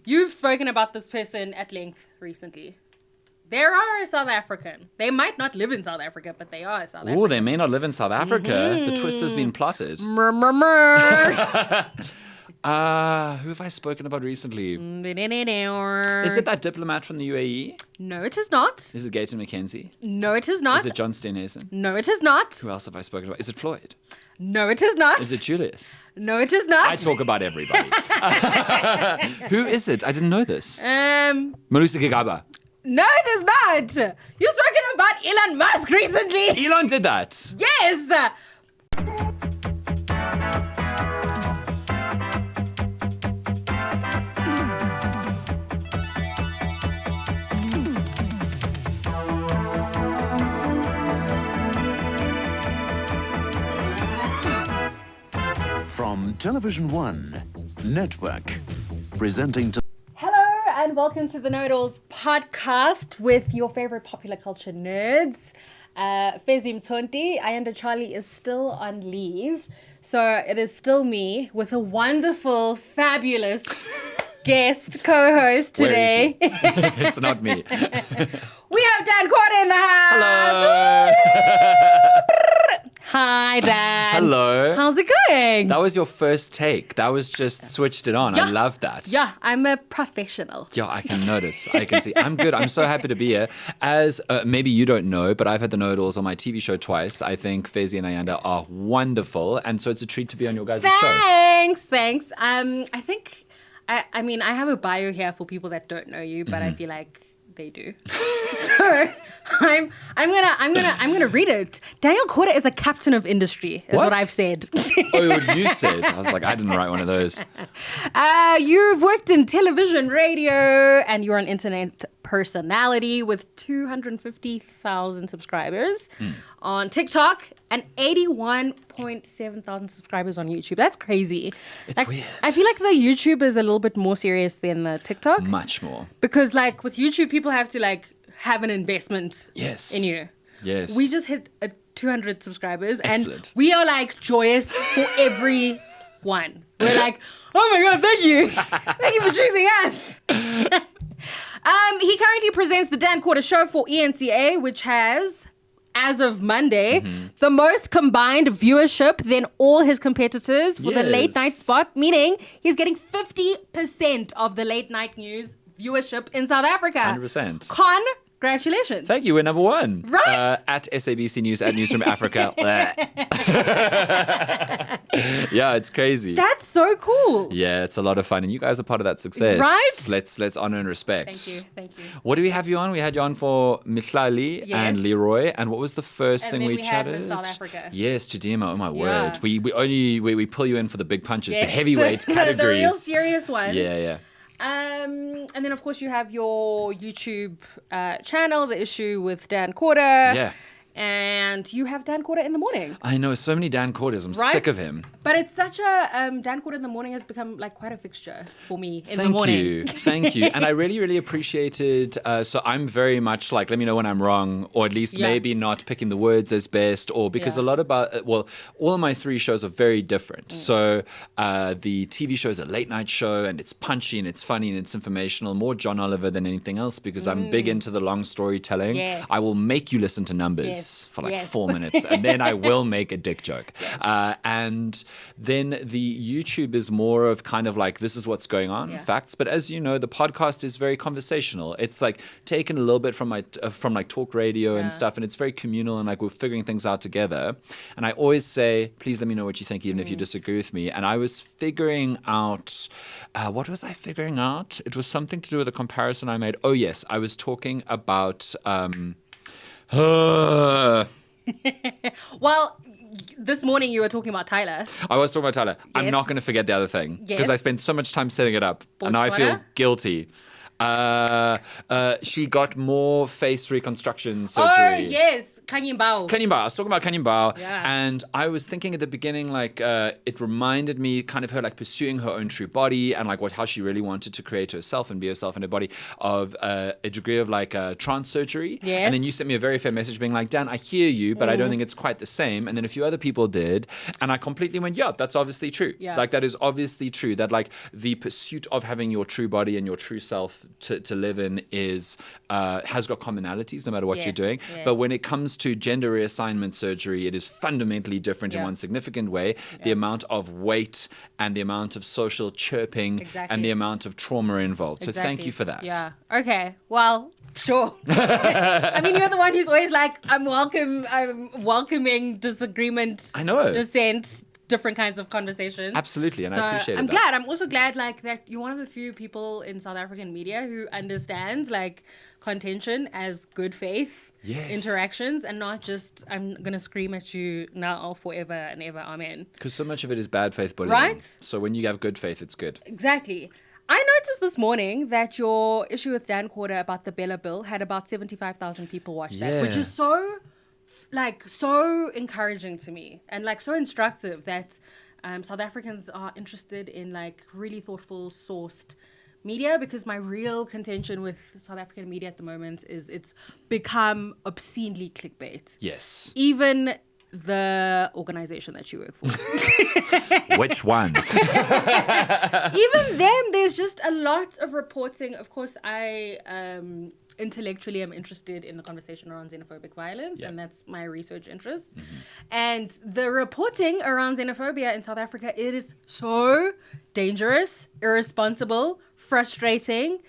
You've spoken about this person at length recently. They are a South African. They might not live in South Africa, but they are a South African. Oh, they may not live in South Africa. The twist has been plotted. Murmur. Who have I spoken about recently? Is it that diplomat from the UAE? No, it is not. Is it Gayton McKenzie? No, it is not. Is it John Steenhuisen? No, it is not. Who else have I spoken about? Is it Floyd? No, it is not. Is it Julius? No, it is not. I talk about everybody. Who is it? I didn't know this. Malusi Gigaba. No, it is not. You've spoken about Elon Musk recently. Elon did that. Yes. From Television One Network, presenting to... Hello and welcome to the Know-It-Alls podcast with your favorite popular culture nerds. Fezi Mthonti, Ayanda Charlie is still on leave, so it is still me with a wonderful, fabulous guest co-host today. Where is he? It's not me. We have Dan Quarter in the house. Hello. Hi, Dan. Hello. How's it going? That was your first take. That was just switched it on. Yeah. I love that. Yeah, I'm a professional. Yeah, I can notice. I can see. I'm good. I'm so happy to be here. As maybe you don't know, but I've had the Know-It-Alls on my TV show twice. I think Fezi and Ayanda are wonderful. And so it's a treat to be on your guys' show. Thanks. I think, I mean, I have a bio here for people that don't know you, but I feel like they do. So I'm gonna read it. Daniel Quarter is a captain of industry, is what I've said. Oh, what you said. I was like, I didn't write one of those. You've worked in television, radio, and you're an internet personality with 250,000 subscribers on TikTok and 81.7 thousand subscribers on YouTube. That's crazy. It's weird. I feel like the YouTube is a little bit more serious than the TikTok. Much more. Because like with YouTube, people have to like have an investment in you. Yes. We just hit 200 subscribers. Excellent. And we are like joyous for everyone. We're like, oh my God, thank you. Thank you for choosing us. He currently presents the Dan Quarter Show for ENCA, which has, as of Monday, the most combined viewership than all his competitors for the late night spot, meaning he's getting 50% of the late night news viewership in South Africa. 100%. Congratulations. Thank you. We're number one. Right. At SABC News, at Newsroom Africa. Yeah, it's crazy. That's so cool. Yeah, it's a lot of fun. And you guys are part of that success. Right? Let's honor and respect. Thank you. What do we have you on? We had you on for Mihlali and Leroy. And what was the first And thing then we we had chatted? Miss South Africa. Yes, Chidima. Oh my Yeah. word. We pull you in for the big punches, the Yes. heavyweight categories. The real serious ones. Yeah. And then, of course, you have your YouTube channel, The Issue with Dan Quarter. Yeah. And you have Dan Quarter in the morning. I know so many Dan Quarters. I'm sick of him. But it's such a... Dan Quarter in the morning has become like quite a fixture for me in the morning. Thank you. And I really, really appreciated... so I'm very much like, let me know when I'm wrong, or at least maybe not picking the words as best, or because a lot about... all of my three shows are very different. So the TV show is a late night show, and it's punchy, and it's funny, and it's informational. More John Oliver than anything else, because I'm big into the long storytelling. Yes. I will make you listen to numbers for like 4 minutes, and then I will make a dick joke. And then the YouTube is more of kind of like, this is what's going on, facts. But as you know, the podcast is very conversational. It's like taken a little bit from my from like talk radio and stuff, and it's very communal, and like we're figuring things out together. And I always say, please let me know what you think, even if you disagree with me. And I was figuring out, what was I figuring out? It was something to do with a comparison I made. Oh yes, I was talking about... Well, this morning you were talking about Tyler. I was talking about Tyler. I'm Yes. not going to forget the other thing because Yes. I spent so much time setting it up, and now I feel Botswana? guilty. She got more face reconstruction surgery. Oh, yes. Kanye Bao. I was talking about Kanye Bao, Yeah. and I was thinking at the beginning, like, it reminded me kind of her, like, pursuing her own true body and, like, how she really wanted to create herself and be herself in her body, of a degree of, like, trance surgery. Yes. And then you sent me a very fair message being like, Dan, I hear you, but I don't think it's quite the same. And then a few other people did, and I completely went, yeah, that's obviously true. Yeah. Like, that is obviously true, that, like, the pursuit of having your true body and your true self to live in is has got commonalities no matter what you're Yes, doing. yes. But when it comes to gender reassignment surgery, it is fundamentally different in Yeah. one significant way. The amount of weight and the amount of social chirping Exactly. and the amount of trauma involved. So thank Exactly. you for that. Yeah. Okay. Well, sure. I mean, you're the one who's always like, I'm welcoming disagreement. I know. Dissent. Different kinds of conversations. Absolutely, and I appreciate I'm that. glad. I'm also glad, like, that you're one of the few people in South African media who understands, like, contention as good faith Yes. interactions, and not just, I'm gonna scream at you now forever and ever, amen. Because so much of it is bad faith bullying. Right? So when you have good faith, it's good. Exactly. I noticed this morning that your issue with Dan Quarter about the Bella Bill had about 75,000 people watch that, which Yeah. is so encouraging to me, and, like, so instructive that South Africans are interested in, like, really thoughtful, sourced media, because my real contention with South African media at the moment is it's become obscenely clickbait. Yes. Even the organization that you work for. Which one? Even them, there's just a lot of reporting. Of course, I intellectually am interested in the conversation around xenophobic violence, Yeah. and that's my research interest. And the reporting around xenophobia in South Africa, it is so dangerous, irresponsible, frustrating.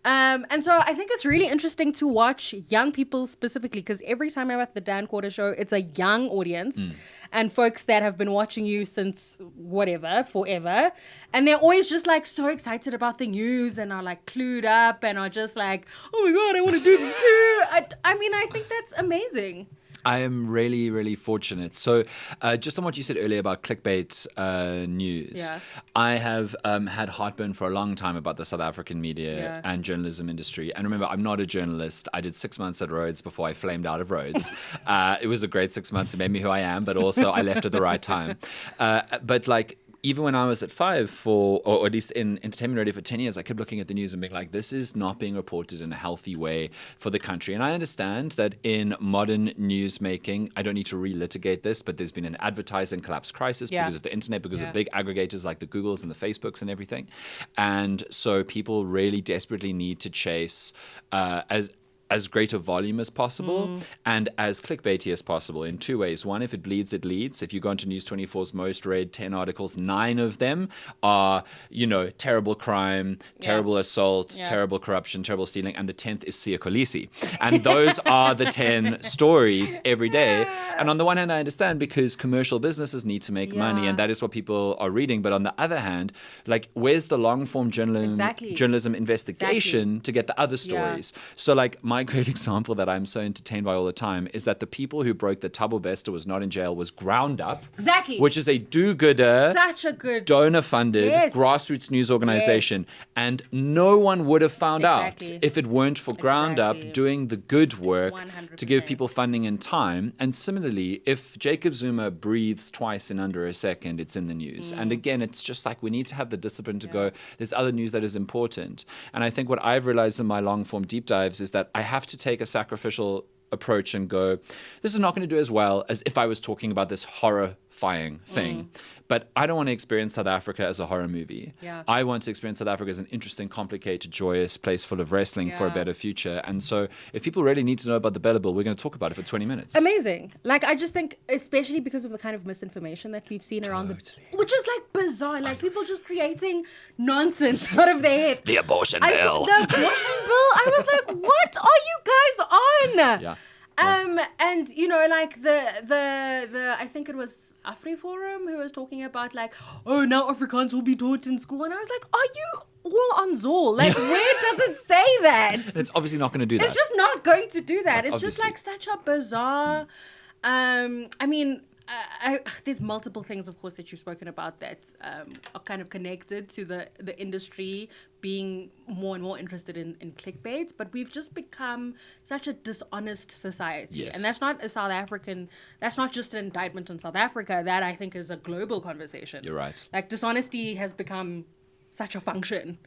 And so I think it's really interesting to watch young people specifically, because every time I'm at the Dan Quarter show, it's a young audience and folks that have been watching you since forever. And they're always just, like, so excited about the news and are, like, clued up and are just like, oh my God, I want to do this too. I mean, I think that's amazing. I am really, really fortunate. So, just on what you said earlier about clickbait news, Yeah. I have had heartburn for a long time about the South African media Yeah. and journalism industry. And remember, I'm not a journalist. I did 6 months at Rhodes before I flamed out of Rhodes. It was a great 6 months. It made me who I am, but also I left at the right time. But, like, even when I was at 5 or at least in entertainment radio for 10 years, I kept looking at the news and being like, this is not being reported in a healthy way for the country. And I understand that in modern news making, I don't need to relitigate this, but there's been an advertising collapse crisis Yeah. because of the internet, because Yeah. of big aggregators like the Googles and the Facebooks and everything. And so people really desperately need to chase as great a volume as possible and as clickbaity as possible in two ways. One, if it bleeds, it leads. If you go into News 24's most read 10 articles, 9 of them are, terrible crime, terrible assault, terrible corruption, terrible stealing, and the 10th is Siya Kolisi. And those are the 10 stories every day. And on the one hand, I understand, because commercial businesses need to make money, and that is what people are reading. But on the other hand, like, where's the long form journalism investigation to get the other stories? So, like, my great example that I'm so entertained by all the time is that the people who broke the Thabo Bester was not in jail was Ground Up. Exactly. Which is a do-gooder, Such a good donor-funded Yes. grassroots news organization. And no one would have found Exactly. out if it weren't for Ground Up Exactly. doing the good work 100%. to give people funding and time. And similarly, if Jacob Zuma breathes twice in under a second, it's in the news. And again, it's just like, we need to have the discipline to go, there's other news that is important. And I think what I've realized in my long-form deep dives is that I have to take a sacrificial approach and go, this is not going to do as well as if I was talking about this horrifying thing. But I don't want to experience South Africa as a horror movie. Yeah. I want to experience South Africa as an interesting, complicated, joyous place full of wrestling for a Yeah. better future. And so if people really need to know about the Bella Bill, we're going to talk about it for 20 minutes. Amazing. Like, I just think, especially because of the kind of misinformation that we've seen around which is, like, bizarre. Like, people just creating nonsense out of their heads. The abortion The bill. abortion bill. I was like, what are you guys on? Yeah. And like the I think it was AfriForum who was talking about, like, oh, now Afrikaans will be taught in school, and I was like, are you all on Zol? Like, where does it say that? It's obviously not going to do that. It's just not going to do that. It's just, Obviously. like, such a bizarre. I mean, there's multiple things, of course, that you've spoken about that are kind of connected to the industry being more and more interested in clickbait, but we've just become such a dishonest society. Yes. And that's not just an indictment on South Africa. That, I think, is a global conversation. You're right. Like, dishonesty has become such a function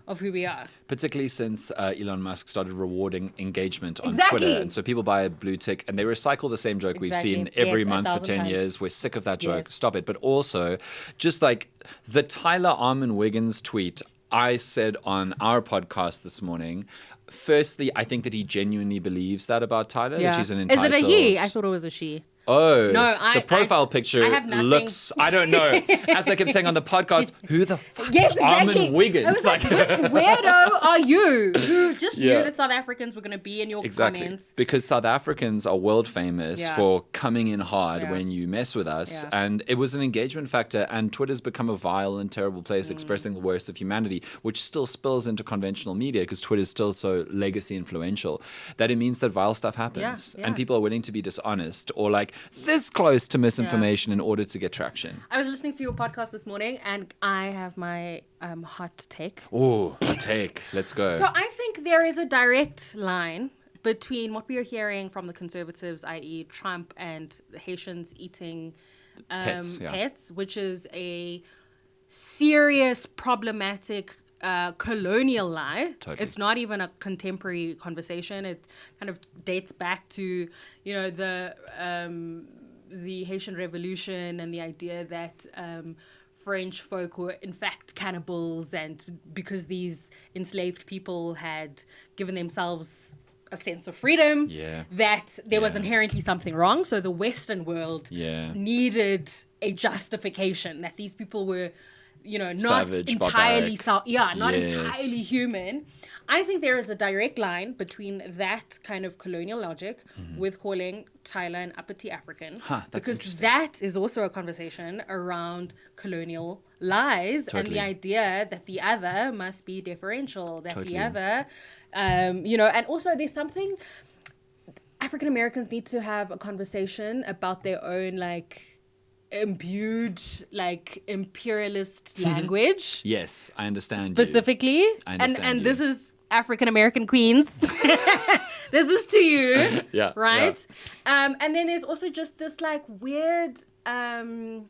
of who we are. Particularly since Elon Musk started rewarding engagement on Exactly. Twitter. And so people buy a blue tick and they recycle the same joke Exactly. we've seen every Yes, month for 1,000 10 times. years. We're sick of that joke. Yes. Stop it. But also, just like the Tyler Armin Wiggins tweet, I said on our podcast this morning, firstly, I think that he genuinely believes that about Tyler, that she's an Is entitled... it a he? I thought it was a she. Oh, No, the profile picture I have nothing. looks, I don't know. As I kept saying on the podcast, who the fuck Yes, is exactly. Armin Wiggins? I was like, which weirdo are you who just Yeah. knew that South Africans were going to be in your Exactly. comments? Because South Africans are world famous for coming in hard Yeah. when you mess with us. Yeah. And it was an engagement factor. And Twitter's become a vile and terrible place expressing the worst of humanity, which still spills into conventional media because Twitter's still so legacy influential that it means that vile stuff happens. Yeah. And people are willing to be dishonest or like this close to misinformation in order to get traction. I was listening to your podcast this morning, and I have my hot take. Oh, take. Let's go. So I think there is a direct line between what we are hearing from the conservatives, i.e. Trump, and the Haitians eating pets, which is a serious, problematic colonial lie. Totally. It's not even a contemporary conversation. It kind of dates back to, the Haitian Revolution and the idea that French folk were in fact cannibals, and because these enslaved people had given themselves a sense of freedom, that there was inherently something wrong. So the Western world needed a justification that these people were, not Savage, entirely barbaric. entirely human. I think there is a direct line between that kind of colonial logic with calling Tyler an uppity African, That's because interesting. that is also a conversation around colonial lies and the idea that the other must be differential, that the other, and also there's something African Americans need to have a conversation about their own imbued imperialist language. Yes, I understand Specifically, I understand and you. this is African American queens. This is to you, Yeah, right? And then there's also just this weird, so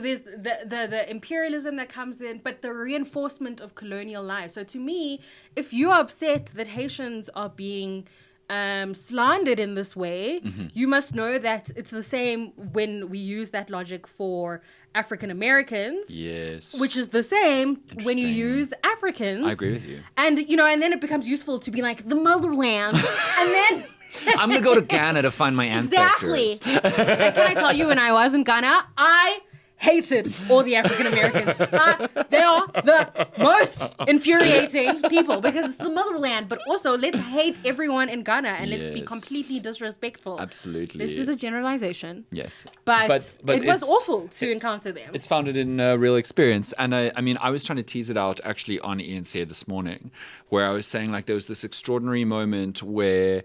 there's the imperialism that comes in, but the reinforcement of colonial lies. So to me, if you are upset that Haitians are being slandered in this way, you must know that it's the same when we use that logic for African Americans. Yes. Which is the same when you Interesting. use Africans. I agree with you. And, and then it becomes useful to be like the motherland. And then... I'm going to go to Ghana to find my Exactly. ancestors. And can I tell you, when I was in Ghana, I hated all the African Americans. They are the most infuriating people because it's the motherland. But also, let's hate everyone in Ghana and let's be Yes. completely disrespectful. Absolutely. This is a generalization. Yes. But it was it's- awful to encounter them. It's founded in real experience. And I mean, I was trying to tease it out actually on ENCA this morning, where I was saying there was this extraordinary moment where,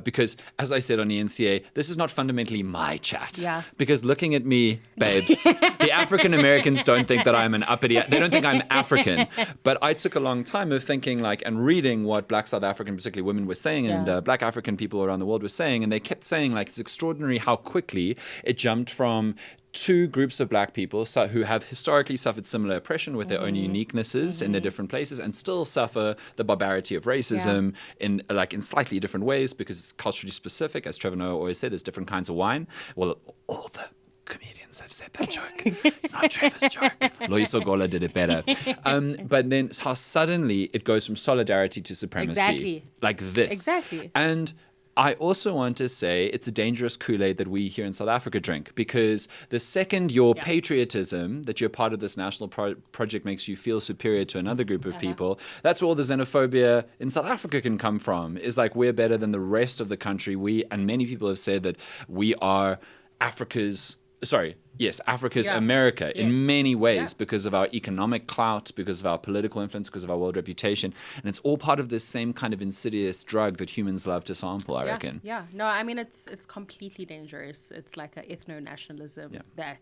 because as I said on ENCA, this is not fundamentally my chat. Yeah. Because looking at me, babes, the African Americans don't think that I'm an uppity, they don't think I'm African. But I took a long time of thinking and reading what Black South African, particularly women, were saying and Black African people around the world were saying. And they kept saying it's extraordinary how quickly it jumped from two groups of Black people who have historically suffered similar oppression with their own uniquenesses in their different places and still suffer the barbarity of racism in slightly different ways because it's culturally specific. As Trevor Noah always said, there's different kinds of wine. Well, all the comedians have said that joke. It's not Trevor's joke. Loyiso Gola did it better. But then how suddenly it goes from solidarity to supremacy. Exactly. Like this. Exactly. And I also want to say it's a dangerous Kool-Aid that we here in South Africa drink, because the second your patriotism, that you're part of this national project, makes you feel superior to another group of people, that's where all the xenophobia in South Africa can come from, is we're better than the rest of the country. And many people have said that we are Africa's Africa's Yeah. America Yes. in many ways Yeah. because of our economic clout, because of our political influence, because of our world reputation. And it's all part of this same kind of insidious drug that humans love to sample, I reckon. Yeah. No, I mean, it's completely dangerous. It's like an ethno-nationalism that,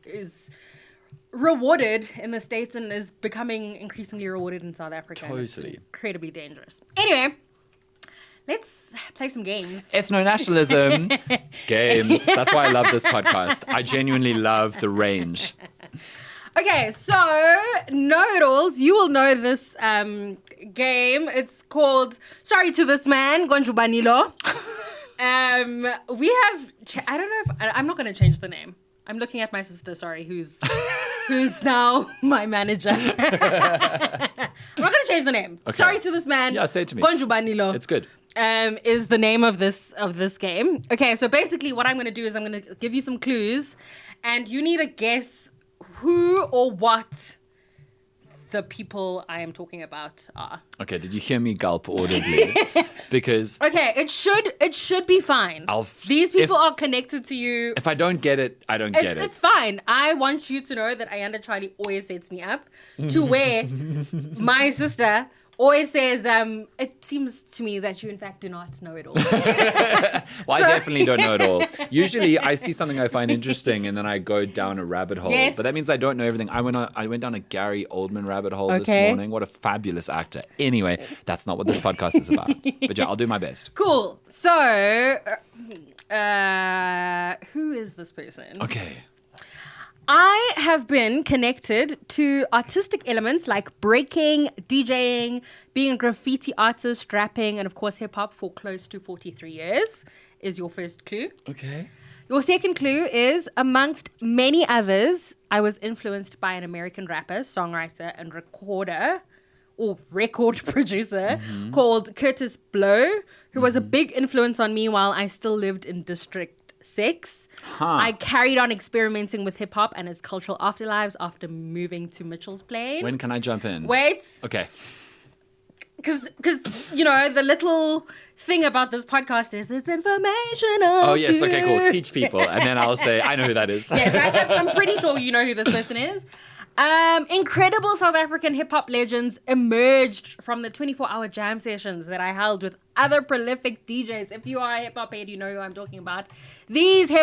is rewarded in the States and is becoming increasingly rewarded in South Africa. and it's Totally. incredibly dangerous. Anyway, let's play some games. Ethno-nationalism, games. That's why I love this podcast. I genuinely love the range. Okay, so know-it-alls, you will know this game. It's called Sorry to This Man, Gonjubanilo. We have, I don't know if, I'm not going to change the name. I'm looking at my sister, sorry, who's now my manager. I'm not going to change the name. Okay. Sorry to This Man. Yeah, say it to me. Gonjubanilo. It's good. Is the name of this game. Okay, so basically what I'm going to do is I'm going to give you some clues and you need to guess who or what the people I am talking about are. Okay, did you hear me gulp audibly? Because Okay, it should be fine. These people are connected to you. if I don't get it, I don't get it. It's fine. I want you to know that Ayanda Charlie always sets me up to where my sister always says, it seems to me that you in fact do not know it all. Well, I definitely don't know it all. Usually I see something I find interesting and then I go down a rabbit hole. Yes. But that means I don't know everything. I went down a Gary Oldman rabbit hole this Okay. morning. What a fabulous actor. Anyway, that's not what this podcast is about. But yeah, I'll do my best. Cool. So, who is this person? Okay. I have been connected to artistic elements like breaking, DJing, being a graffiti artist, rapping, and of course hip hop for close to 43 years is your first clue. Okay. Your second clue is, amongst many others, I was influenced by an American rapper, songwriter, and record producer called Curtis Blow, who was a big influence on me while I still lived in District 6. I carried on experimenting with hip hop and its cultural afterlives after moving to Mitchell's Plain. When can I jump in? Wait, Okay. because the little thing about this podcast is it's informational. Oh, yes. too. Okay, cool. Teach people. And then I'll say, I know who that is. Yes, I'm pretty sure you know who this person is. Incredible South African hip-hop legends emerged from the 24-hour jam sessions that I held with other prolific DJs. If you are a hip-hop head, you know who I'm talking about. These were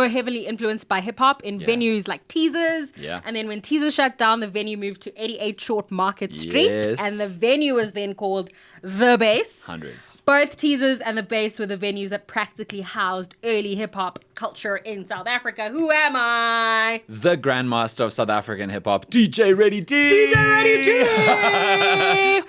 heavily influenced by hip-hop in venues like Teasers. Yeah. And then when Teasers shut down, the venue moved to 88 Short Market Street. Yes. And the venue was then called The Base. Hundreds. Both Teasers and The Base were the venues that practically housed early hip-hop culture in South Africa. Who am I? The grandmaster of South African hip hop, DJ Ready D. DJ Ready D!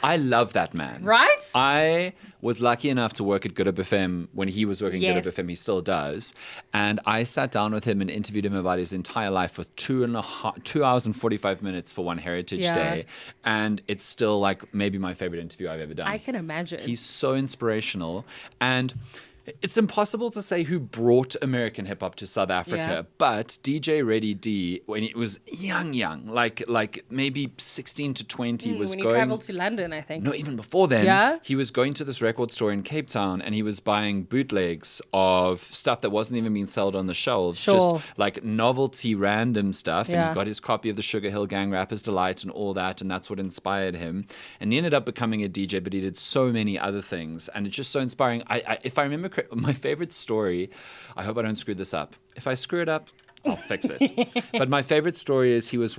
I love that man. Right? I was lucky enough to work at Good Up FM when he was working at Good Up Yes. FM. He still does. And I sat down with him and interviewed him about his entire life for 2 hours and 45 minutes for one Heritage Yeah. Day. And it's still like maybe my favorite interview I've ever done. I can imagine. He's so inspirational. And it's impossible to say who brought American hip hop to South Africa, Yeah. but DJ Ready D, when he was young, like maybe 16 to 20, was when you going. traveled to London, I think. No, even before then, Yeah? he was going to this record store in Cape Town and he was buying bootlegs of stuff that wasn't even being sold on the shelves. Sure. Just like novelty, random stuff. And Yeah. he got his copy of the Sugar Hill Gang, Rapper's Delight, and all that. And that's what inspired him. And he ended up becoming a DJ, but he did so many other things. And it's just so inspiring. If I remember correctly, my favorite story, I hope I don't screw this up. If I screw it up, I'll fix it. But my favorite story is he was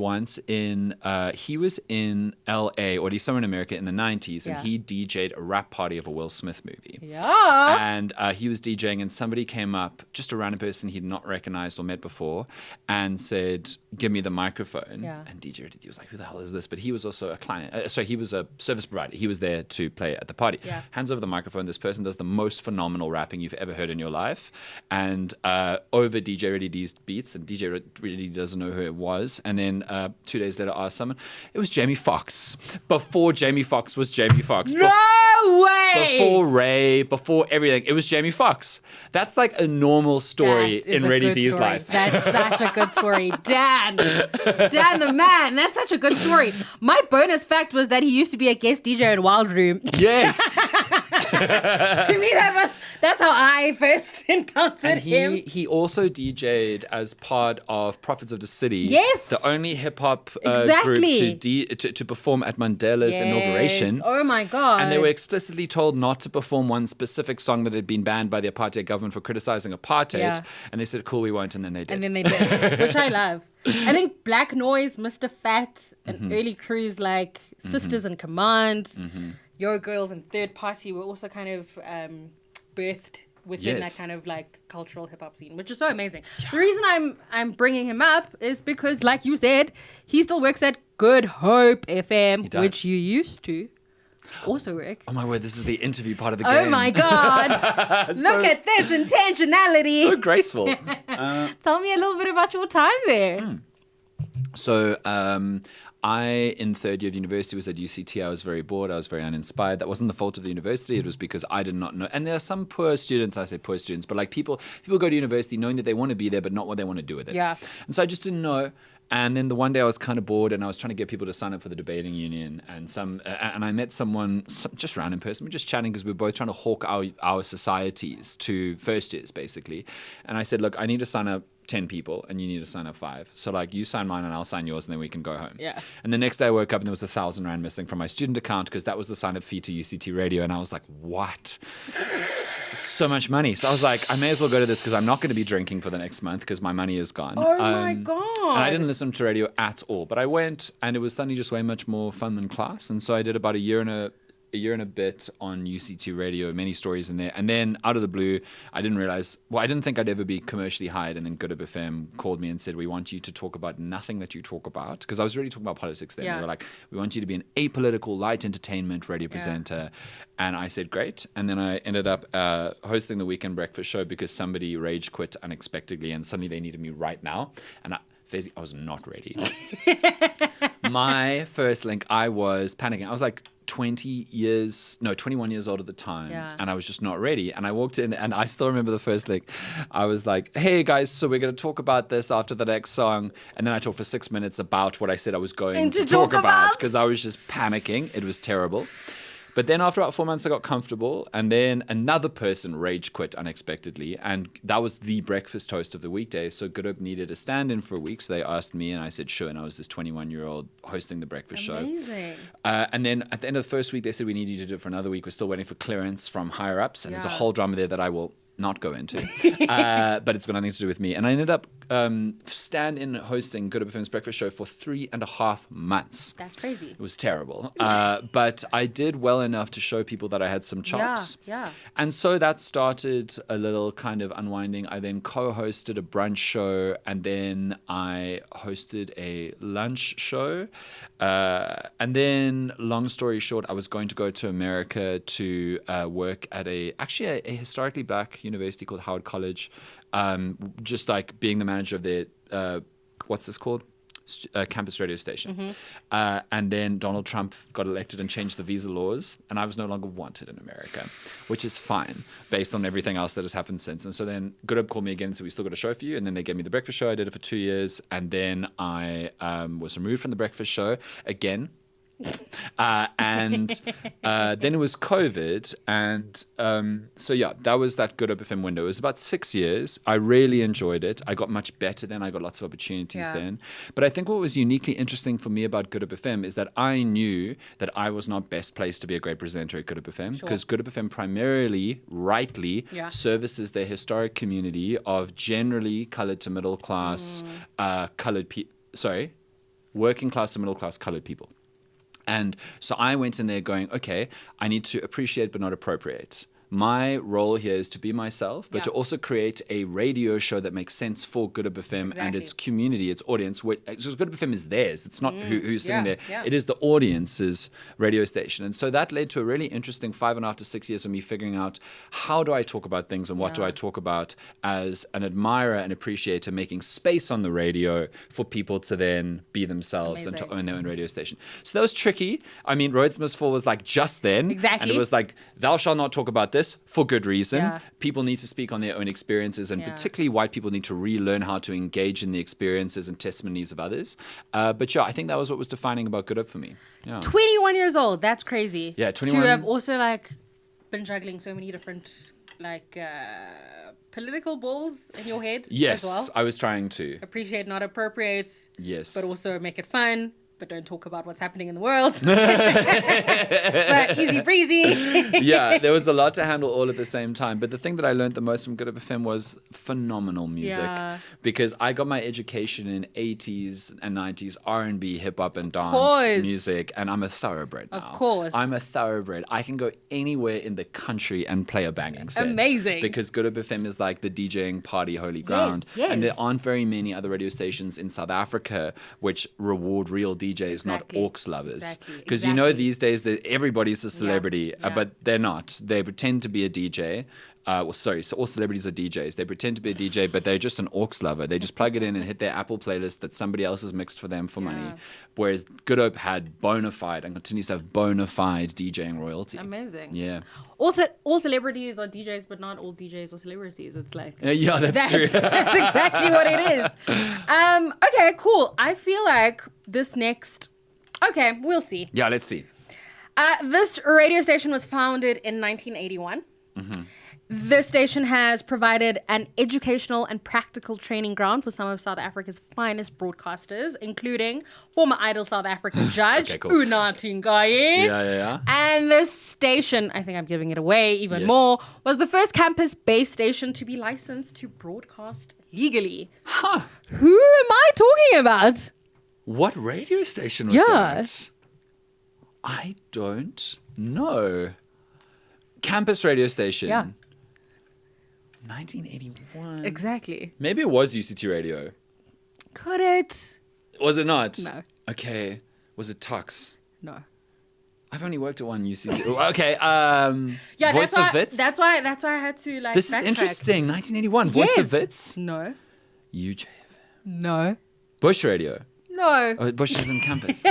in LA, or he's somewhere in America in the 90s, and Yeah. he DJ'd a rap party of a Will Smith movie. Yeah. And he was DJing, and somebody came up, just a random person he'd not recognized or met before, and said, "Give me the microphone." Yeah. And DJ Ready D was like, "Who the hell is this?" But he was also a client. He was a service provider. He was there to play at the party. Yeah. Hands over the microphone. This person does the most phenomenal rapping you've ever heard in your life, and over DJ Ready D's beats, States, and DJ really doesn't know who it was. And then 2 days later, asked someone. It was Jamie Foxx. Before Jamie Foxx was Jamie Foxx. No way! Before Ray, before everything. It was Jamie Foxx. That's like a normal story in Ready D's life. That's such a good story. Dan the man. That's such a good story. My bonus fact was that he used to be a guest DJ in Wild Room. Yes. To me, that's how I first encountered him. He also DJ'd as part of Prophets of the City. Yes. The only hip hop group to perform at Mandela's inauguration. Oh my God. And they were explicitly told not to perform one specific song that had been banned by the apartheid government for criticizing apartheid. Yeah. And they said, cool, we won't. And then they did. Which I love. I think Black Noise, Mr. Fat, and early crews like Sisters in Command, Yo Girls, and Third Party were also kind of birthed within that kind of like cultural hip hop scene, which is so amazing. Yeah. The reason I'm bringing him up is because, like you said, he still works at Good Hope FM, which you used to also work. Oh my word, this is the interview part of the game. Oh my God. Look at this intentionality. So graceful. Tell me a little bit about your time there. So I, in third year of university, was at UCT. I was very bored. I was very uninspired. That wasn't the fault of the university. It was because I did not know. And there are some poor students, I say poor students, but like people go to university knowing that they want to be there, but not what they want to do with it. Yeah. And so I just didn't know. And then the one day I was kind of bored and I was trying to get people to sign up for the debating union. And I met someone, just random person. We're just chatting because we were both trying to hawk our societies to first years, basically. And I said, look, I need to sign up 10 people and you need to sign up 5. So like you sign mine and I'll sign yours and then we can go home. Yeah. And the next day I woke up and there was 1,000 Rand missing from my student account because that was the sign up fee to UCT Radio. And I was like, what? So much money. So I was like, I may as well go to this because I'm not going to be drinking for the next month because my money is gone. Oh my God. And I didn't listen to radio at all, but I went and it was suddenly just way much more fun than class. And so I did about a year and a bit on UCT Radio, many stories in there. And then out of the blue, I didn't think I'd ever be commercially hired. And then Good Up FM called me and said, we want you to talk about nothing that you talk about. Because I was really talking about politics then. Yeah. They were like, we want you to be an apolitical, light entertainment radio presenter. And I said, great. And then I ended up hosting the Weekend Breakfast Show because somebody rage quit unexpectedly and suddenly they needed me right now. And I was not ready. My first link, I was panicking. I was like 21 years old at the time. Yeah. And I was just not ready. And I walked in and I still remember the first link. I was like, hey guys, so we're going to talk about this after the next song. And then I talked for 6 minutes about what I said I was going to talk about because I was just panicking. It was terrible. But then after about 4 months, I got comfortable. And then another person rage quit unexpectedly. And that was the breakfast host of the weekday. So Good Hope needed a stand-in for a week. So they asked me and I said, sure. And I was this 21-year-old hosting the breakfast show. Amazing. And then at the end of the first week, they said, we need you to do it for another week. We're still waiting for clearance from higher ups. And there's a whole drama there that I will not go into. But it's got nothing to do with me. And I ended up stand-in hosting Good Up FM's breakfast show for 3.5 months. That's crazy. It was terrible. But I did well enough to show people that I had some chops. Yeah. And so that started a little kind of unwinding. I then co-hosted a brunch show and then I hosted a lunch show. And then, long story short, I was going to go to America to work at a historically black university called Howard College. Just like being the manager of their, what's this called? Campus radio station. And then Donald Trump got elected and changed the visa laws, and I was no longer wanted in America, which is fine based on everything else that has happened since. And so then Good Up called me again and said, we still got a show for you. And then they gave me the breakfast show. I did it for 2 years. And then I was removed from the breakfast show again. And then it was COVID. And so, yeah, that was that Good Up FM window. It was about 6 years. I really enjoyed it. I got much better then. I got lots of opportunities then. But I think what was uniquely interesting for me about Good Up FM is that I knew that I was not best placed to be a great presenter at Good Up FM because Good Up FM primarily, rightly, services their historic community of generally colored to middle class, working class to middle class colored people. And so I went in there going, okay, I need to appreciate but not appropriate. my role here is to be myself, but Yeah. to also create a radio show that makes sense for Good Hope FM and Exactly. its community, its audience. Because Good Hope FM is theirs. It's not who's sitting Yeah, there. yeah. It is the audience's radio station. And so that led to a really interesting 5.5 to 6 years of me figuring out how do I talk about things and what do I talk about as an admirer and appreciator, making space on the radio for people to then be themselves and to Amazing. own their own radio station. So that was tricky. I mean, Rhodes Must Fall was like just then. Exactly. And it was like, thou shalt not talk about this for good reason. Yeah. People need to speak on their own experiences, and Yeah. particularly white people need to relearn how to engage in the experiences and testimonies of others. But yeah, I think that was what was defining about Good Hope for me. Yeah. 21 years old. That's crazy. Yeah, 21. To have also like been juggling so many different like political balls in your head Yes, as well. I was trying to. Appreciate, not appropriate, Yes. but also make it fun. But don't talk about what's happening in the world. But easy breezy. Yeah, there was a lot to handle all at the same time. But the thing that I learned the most from Good Hope FM was phenomenal music. Yeah. Because I got my education in 80s and 90s R&B, hip hop and dance course. music, and I'm a thoroughbred now. Of course. I'm a thoroughbred. I can go anywhere in the country and play a banging set. Amazing. Because Good Hope FM is like the DJing party holy ground. And there yes. aren't very many other radio stations in South Africa which reward real DJs, not Exactly. orcs lovers. Exactly. Because you know Exactly. these days that everybody's a celebrity, Yeah. but they're not. They pretend to be a DJ. So all celebrities are DJs. They pretend to be a DJ, but they're just an orcs lover. They just plug it in and hit their Apple playlist that somebody else has mixed for them for money. Yeah. Whereas Good Hope had bona fide and continues to have bona fide DJing royalty. Amazing. Yeah. Also, all celebrities are DJs, but not all DJs are celebrities. It's like Yeah, that's true. that's exactly what it is. Okay, cool. I feel like this next. Okay, we'll see. Yeah, let's see. This radio station was founded in 1981. This station has provided an educational and practical training ground for some of South Africa's finest broadcasters, including former Idol South African judge Okay, cool. Una Tingai. Yeah. And this station, I think I'm giving it away even Yes. more, was the first campus-based station to be licensed to broadcast legally. Huh. Who am I talking about? What radio station was Yeah. that? I don't know. Campus radio station. Yeah. 1981. Exactly. Maybe it was UCT radio. Could it? Was it not? No. Okay. Was it Tux? No. I've only worked at one UCT. Okay. Yeah, Voice of that's Wits. why I had to like. This is backtrack. interesting. 1981. Voice of Wits. No. UJ. No. Bush radio. No. Oh, Bush is in campus.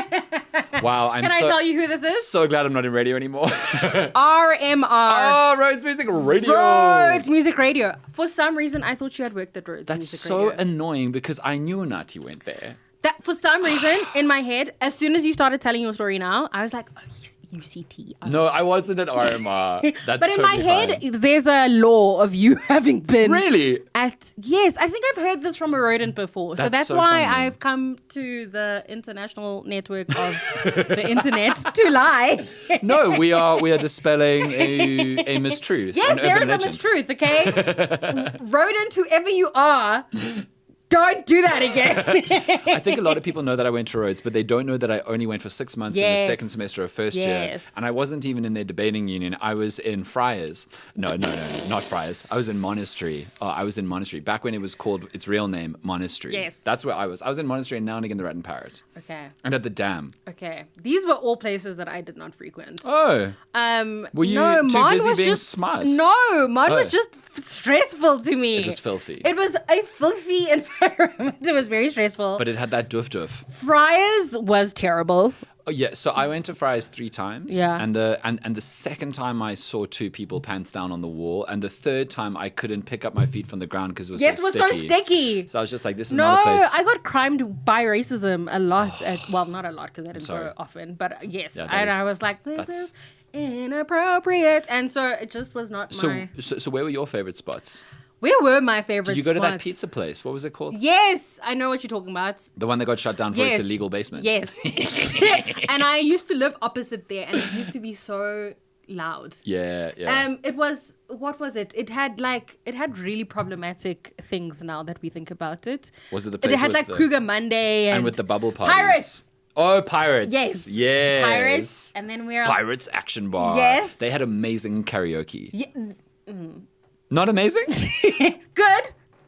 Wow. Can I tell you who this is? So glad I'm not in radio anymore. RMR. Oh, Rhodes Music Radio. Rhodes Music Radio. For some reason, I thought you had worked at Rhodes That's Music so Radio. annoying because I knew Nati went there. That for some reason in my head, as soon as you started telling your story now, I was like, oh, he's UCT. No, I wasn't at RMR. That's But in my totally head, fine. there's a law of you having been Really? at. Yes, I think I've heard this from a rodent before. So That's that's so why funny. I've come to the international network of the internet to lie. No, we are dispelling a mistruth. Yes, an there urban is a legend. mistruth, okay? Rodent, whoever you are, don't do that again. I think a lot of people know that I went to Rhodes, but they don't know that I only went for 6 months in the Yes. second semester of first year. Yes. And I wasn't even in their debating union. I was in Friars. No, not Friars. I was in Monastery. Oh, I was in Monastery. Back when it was called its real name, Monastery. Yes. That's where I was. I was in Monastery and now and again the Rat and Parrot. Okay. And at the Dam. Okay. These were all places that I did not frequent. Oh. Were you no, too mine busy was being just, smart? No, mine was Oh. just stressful to me. It was filthy. It was a filthy environment. It was very stressful. But it had that doof. Friars was terrible. Oh, yeah, so I went to Friars 3 times. Yeah. And the second time I saw 2 people pants down on the wall. And the third time I couldn't pick up my feet from the ground because it was Yes, so it was sticky. so sticky. So I was just like, this is No, not a place. I got crimed by racism a lot. Well, not a lot because I didn't sorry. go often. But yes, Yeah, that and is- I was like, this that's- is inappropriate. And so it just was not my... So where were your favorite spots? Where were my favorite Did you go to that spots? pizza place? What was it called? Yes, I know what you're talking about. The one that got shut down for Yes. its illegal basement. Yes. And I used to live opposite there, and it used to be so loud. Yeah, yeah. It was, what was it? It had really problematic things now that we think about it. Was it the It place had with like the- Kruger Monday and with the bubble parties. Pirates. Oh, Pirates. Yes. Yes. Pirates. And then we're Pirates Action Bar. Yes. They had amazing karaoke. Yeah. Not amazing? Good.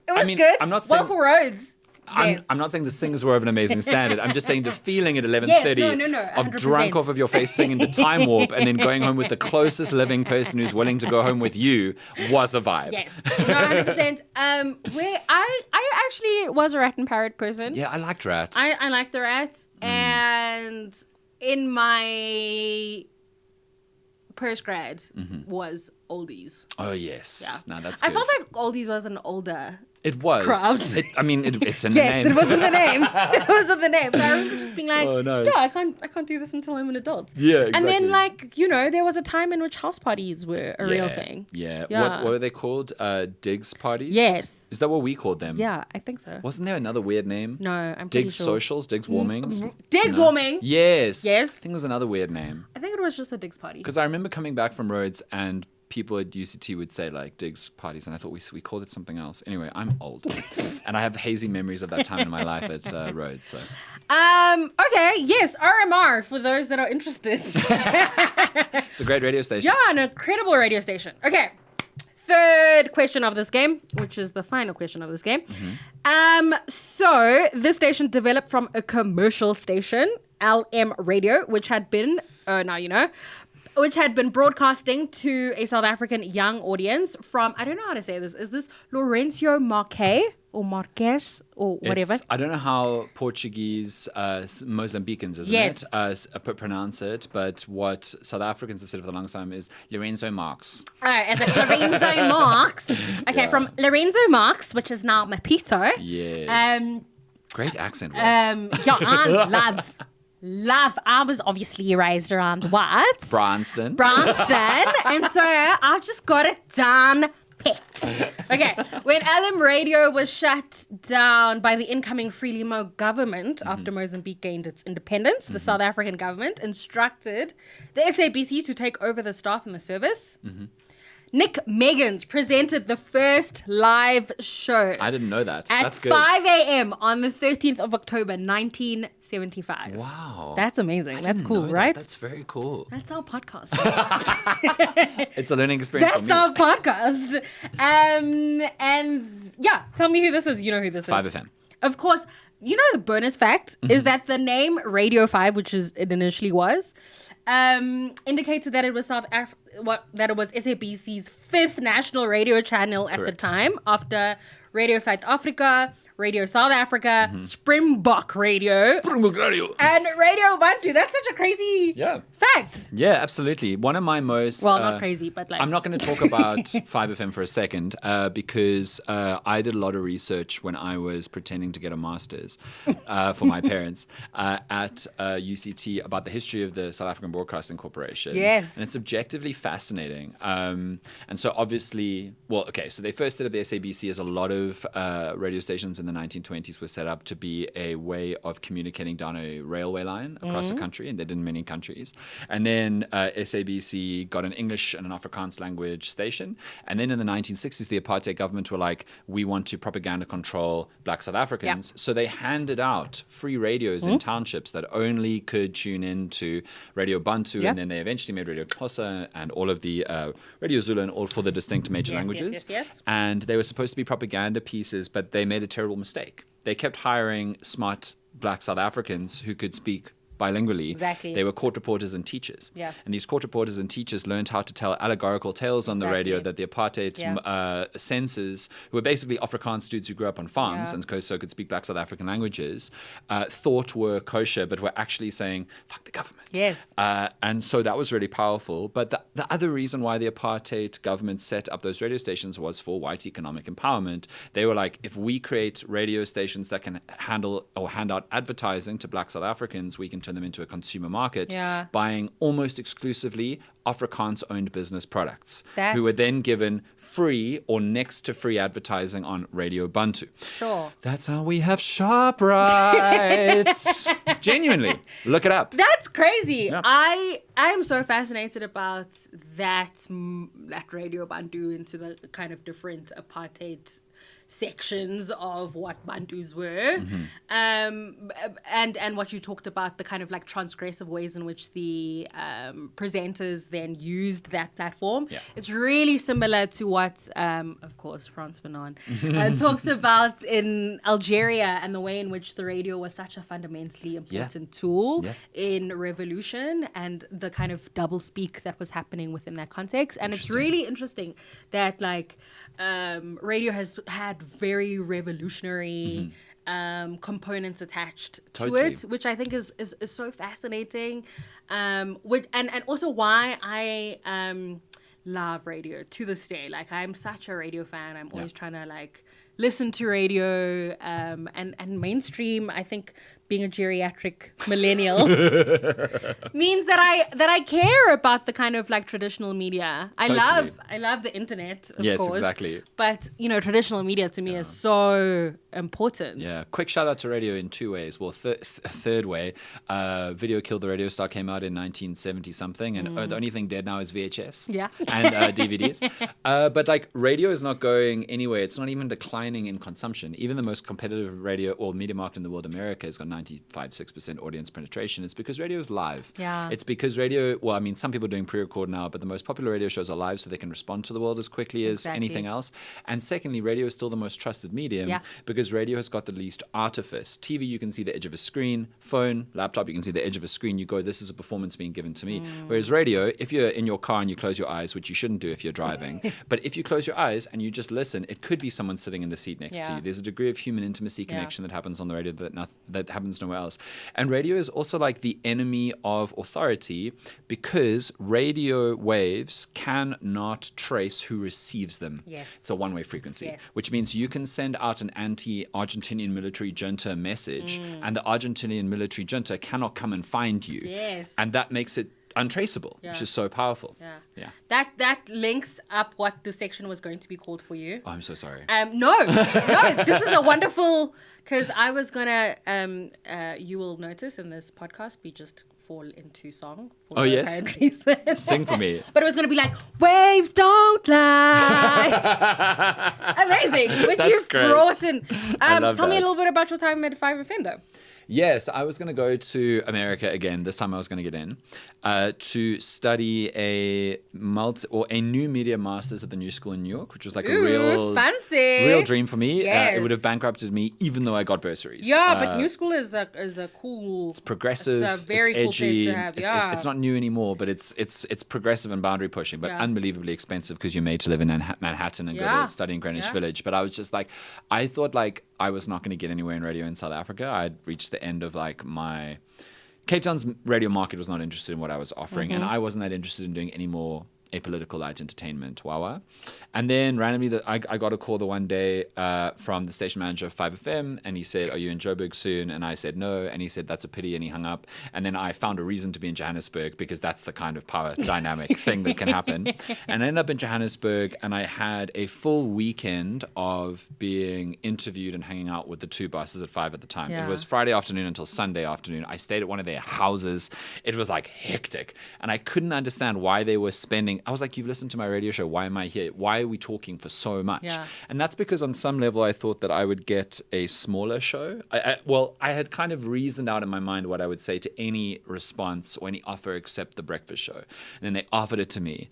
It was mean, good. I'm not saying- Waffle Roads. Yes. I'm not saying the singers were of an amazing standard. I'm just saying the feeling at 11:30 Yes, no, of 100%. drunk off of your face singing the Time Warp and then going home with the closest living person who's willing to go home with you was a vibe. Yes. No, 100%. Where I actually was a Rat and Parrot person. Yeah, I liked Rats. I like the Rats. And in my post-grad was Oldies. Oh, yes. Yeah. No, that's I good. felt like Oldies was an older It was. crowd. It's in the Yes, name. it was in the name. It was in the name. So I remember just being like, Oh, nice. yeah, I can't do this until I'm an adult. Yeah, And then exactly. there was a time in which house parties were a real thing. Yeah. Yeah. What are they called? Digs parties? Yes. Is that what we called them? Yeah, I think so. Wasn't there another weird name? No, I'm pretty Digs sure. socials? Digs warmings? Digs No. warming. Yes. Yes. I think it was another weird name. I think it was just a Digs party. Because I remember coming back from Rhodes and people at UCT would say like Digs parties, and I thought we called it something else. Anyway, I'm old, and I have hazy memories of that time in my life at Rhodes. So Okay, yes, RMR for those that are interested. it's a great radio station. Yeah, an incredible radio station. Okay, third question of this game, which is the final question of this game. So this station developed from a commercial station, LM Radio, which had been, which had been broadcasting to a South African young audience from, I don't know how to say this. Is this Lourenço Marques or Marques or whatever? I don't know how Portuguese Mozambicans, isn't Yes. it? Pronounce it, but what South Africans have said for the longest time is Lourenço Marques. All right, as a Lorenzo Marques. Okay, Yeah. from Lorenzo Marques, which is now Mapito. Yes. Great accent. Will. Yeah, I love. I was obviously raised around what? Branston. And so I've just got it done. Picked. Okay, when LM Radio was shut down by the incoming Frelimo government after Mozambique gained its independence, the South African government instructed the SABC to take over the staff in the service. Nick Meggins presented the first live show I didn't know that. at That's good. 5 a.m. on the 13th of October, 1975. Wow. That's amazing. I That's didn't cool, know that. right? That's very cool. That's our podcast. It's a learning experience That's for me. our podcast. And yeah, tell me who this is. You know who this is. 5FM. Of course, you know the bonus fact is that the name Radio 5, which is it initially was, indicated that it was that it was SABC's fifth national radio channel at the Correct. time, after Radio South Africa, Radio South Africa, Springbok Radio, and Radio Bantu. That's such a crazy Yeah. fact. Yeah, absolutely. One of my most... Well, not crazy, but like... I'm not going to talk about 5FM for a second because I did a lot of research when I was pretending to get a master's for my parents at UCT about the history of the South African Broadcasting Corporation. Yes. And it's objectively fascinating. And so obviously, so they first set up the SABC as a lot of radio stations in the 1920s were set up to be a way of communicating down a railway line across the country, and they did in many countries. And then SABC got an English and an Afrikaans language station. And then in the 1960s, the apartheid government were like, we want to propaganda control black South Africans. So they handed out free radios in townships that only could tune in to Radio Bantu. And then they eventually made Radio Xhosa and all of the Radio Zulu and all for the distinct major languages. Yes. And they were supposed to be propaganda pieces, but they made a terrible mistake. They kept hiring smart black South Africans who could speak bilingually. Exactly. They were court reporters and teachers. Yeah. And these court reporters and teachers learned how to tell allegorical tales on the radio that the apartheid censors, who were basically Afrikaans dudes who grew up on farms and so could speak black South African languages, thought were kosher, but were actually saying, fuck the government. Yes. And so that was really powerful. But the other reason why the apartheid government set up those radio stations was for white economic empowerment. They were like, if we create radio stations that can handle or hand out advertising to black South Africans, we can turn them into a consumer market, buying almost exclusively Afrikaans-owned business products, who were then given free or next to free advertising on Radio Bantu. Sure. That's how we have ShopRite. Genuinely, look it up. That's crazy. Yeah. I am so fascinated about that Radio Bantu into the kind of different apartheid sections of what Bantus were, and what you talked about, the kind of like transgressive ways in which the presenters then used that platform. Yeah. It's really similar to what, of course, Frantz Fanon talks about in Algeria, and the way in which the radio was such a fundamentally important tool in revolution, and the kind of double speak that was happening within that context. And it's really interesting that like radio has had very revolutionary components attached to it, which I think is so fascinating. Which and also why I love radio to this day. Like, I'm such a radio fan. I'm always trying to like listen to radio, and mainstream. I think being a geriatric millennial means that I care about the kind of like traditional media. I love the internet, of course. Yes, exactly. But traditional media to me is so important. Yeah. Quick shout out to radio in two ways. Well, a third way, Video Killed the Radio Star came out in 1970 something, and the only thing dead now is VHS. Yeah. And DVDs. But like, radio is not going anywhere. It's not even declining in consumption. Even the most competitive radio or media market in the world, America, has got 95-6% audience penetration. It's because radio is live. Yeah. It's because radio, well, I mean, some people are doing pre-record now, but the most popular radio shows are live, so they can respond to the world as quickly as anything else. And secondly, radio is still the most trusted medium because radio has got the least artifice. TV, you can see the edge of a screen. Phone, laptop, you can see the edge of a screen. You go, this is a performance being given to me. Whereas radio, if you're in your car and you close your eyes, which you shouldn't do if you're driving, but if you close your eyes and you just listen, it could be someone sitting in the seat next to you. There's a degree of human intimacy connection that happens on the radio that happens nowhere else. And radio is also like the enemy of authority because radio waves cannot trace who receives them. Yes. It's a one-way frequency, which means you can send out an anti-Argentinian military junta message and the Argentinian military junta cannot come and find you. Yes. And that makes it untraceable, which is so powerful. Yeah. That links up what the section was going to be called for you. Oh, I'm so sorry. No, this is a wonderful, because I was gonna, you will notice in this podcast, we just fall into song. For oh, yes. Reason. Sing for me. But it was going to be like, waves don't lie. Amazing. Which you've brought in. Tell me a little bit about your time at 5FM though. Yes, I was going to go to America again. This time I was going to get in to study a new media master's at the New School in New York, which was like a real dream for me. Yes. It would have bankrupted me even though I got bursaries. Yeah, but New School is a cool. It's progressive. It's a very it's cool edgy, place to have. It's not new anymore, but it's progressive and boundary pushing, but unbelievably expensive because you're made to live in Manhattan and go to study in Greenwich Village. But I was just like, I thought like I was not going to get anywhere in radio in South Africa. I'd reached the end of like my Cape Town's radio market was not interested in what I was offering, and I wasn't that interested in doing any more apolitical light entertainment. And then randomly, I got a call the one day from the station manager of 5FM, and he said, "Are you in Joburg soon?" And I said, "No." And he said, "That's a pity," and he hung up. And then I found a reason to be in Johannesburg because that's the kind of power dynamic thing that can happen. And I ended up in Johannesburg, and I had a full weekend of being interviewed and hanging out with the two bosses at 5 at the time. It was Friday afternoon until Sunday afternoon. I stayed at one of their houses. It was like hectic, and I couldn't understand why they were spending. I was like, "You've listened to my radio show. Why am I here? Why are we talking for so much?" And that's because on some level I thought that I would get a smaller show. I had kind of reasoned out in my mind what I would say to any response or any offer except the breakfast show. And then they offered it to me.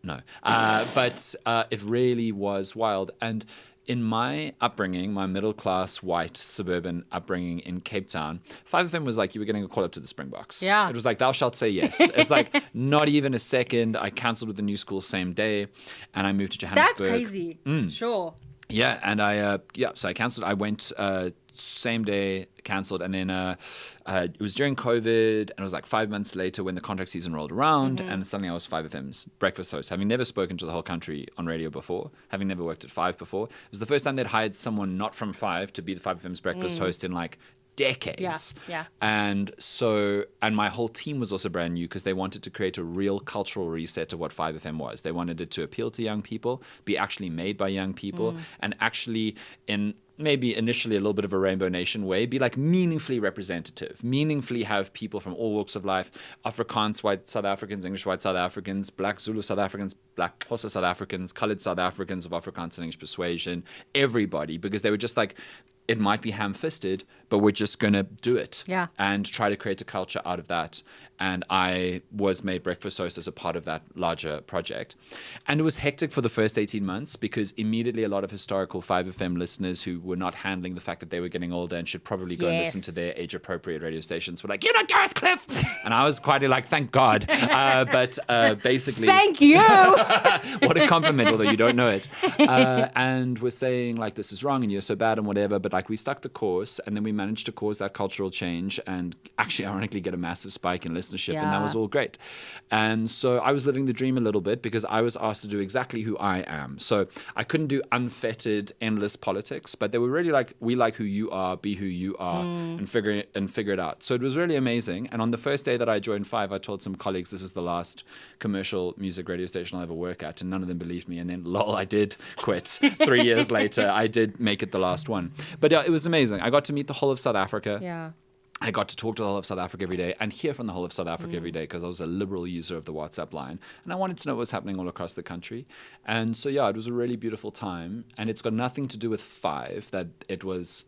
But it really was wild. And in my upbringing, my middle-class, white, suburban upbringing in Cape Town, 5FM was like you were getting a call up to the Springboks. Yeah. It was like, thou shalt say yes. It's like not even a second. I cancelled with the New School same day, and I moved to Johannesburg. That's crazy. Sure. Yeah, and so I cancelled. I went same day, cancelled, and then it was during COVID, and it was like 5 months later when the contract season rolled around, and suddenly I was 5FM's breakfast host, having never spoken to the whole country on radio before, having never worked at 5 before. It was the first time they'd hired someone not from 5 to be the 5FM's breakfast host in like decades. Yeah. And my whole team was also brand new because they wanted to create a real cultural reset of what 5FM was. They wanted it to appeal to young people, be actually made by young people, and actually in maybe initially a little bit of a Rainbow Nation way, be like meaningfully representative, meaningfully have people from all walks of life, Afrikaans, white South Africans, English white South Africans, black Zulu South Africans, black Xhosa South Africans, colored South Africans of Afrikaans and English persuasion, everybody, because they were just like, it might be ham-fisted, but we're just going to do it and try to create a culture out of that. And I was made Breakfast Toast as a part of that larger project. And it was hectic for the first 18 months because immediately a lot of historical 5FM listeners who were not handling the fact that they were getting older and should probably go and listen to their age-appropriate radio stations were like, you're not Gareth Cliff! And I was quite like, thank God. But basically... Thank you! What a compliment, although you don't know it. And we're saying, like, this is wrong and you're so bad and whatever, but like we stuck the course and then we managed to cause that cultural change and actually ironically get a massive spike in listenership and that was all great. And so I was living the dream a little bit because I was asked to do exactly who I am. So I couldn't do unfettered, endless politics, but they were really like, we like who you are, be who you are and figure it out. So it was really amazing. And on the first day that I joined 5, I told some colleagues this is the last commercial music radio station I'll ever work at, and none of them believed me. And then lol, I did quit. 3 years later, I did make it the last one. But yeah, it was amazing. I got to meet the whole of South Africa. Yeah. I got to talk to the whole of South Africa every day and hear from the whole of South Africa every day because I was a liberal user of the WhatsApp line. And I wanted to know what was happening all across the country. And so, yeah, it was a really beautiful time. And it's got nothing to do with 5, that it was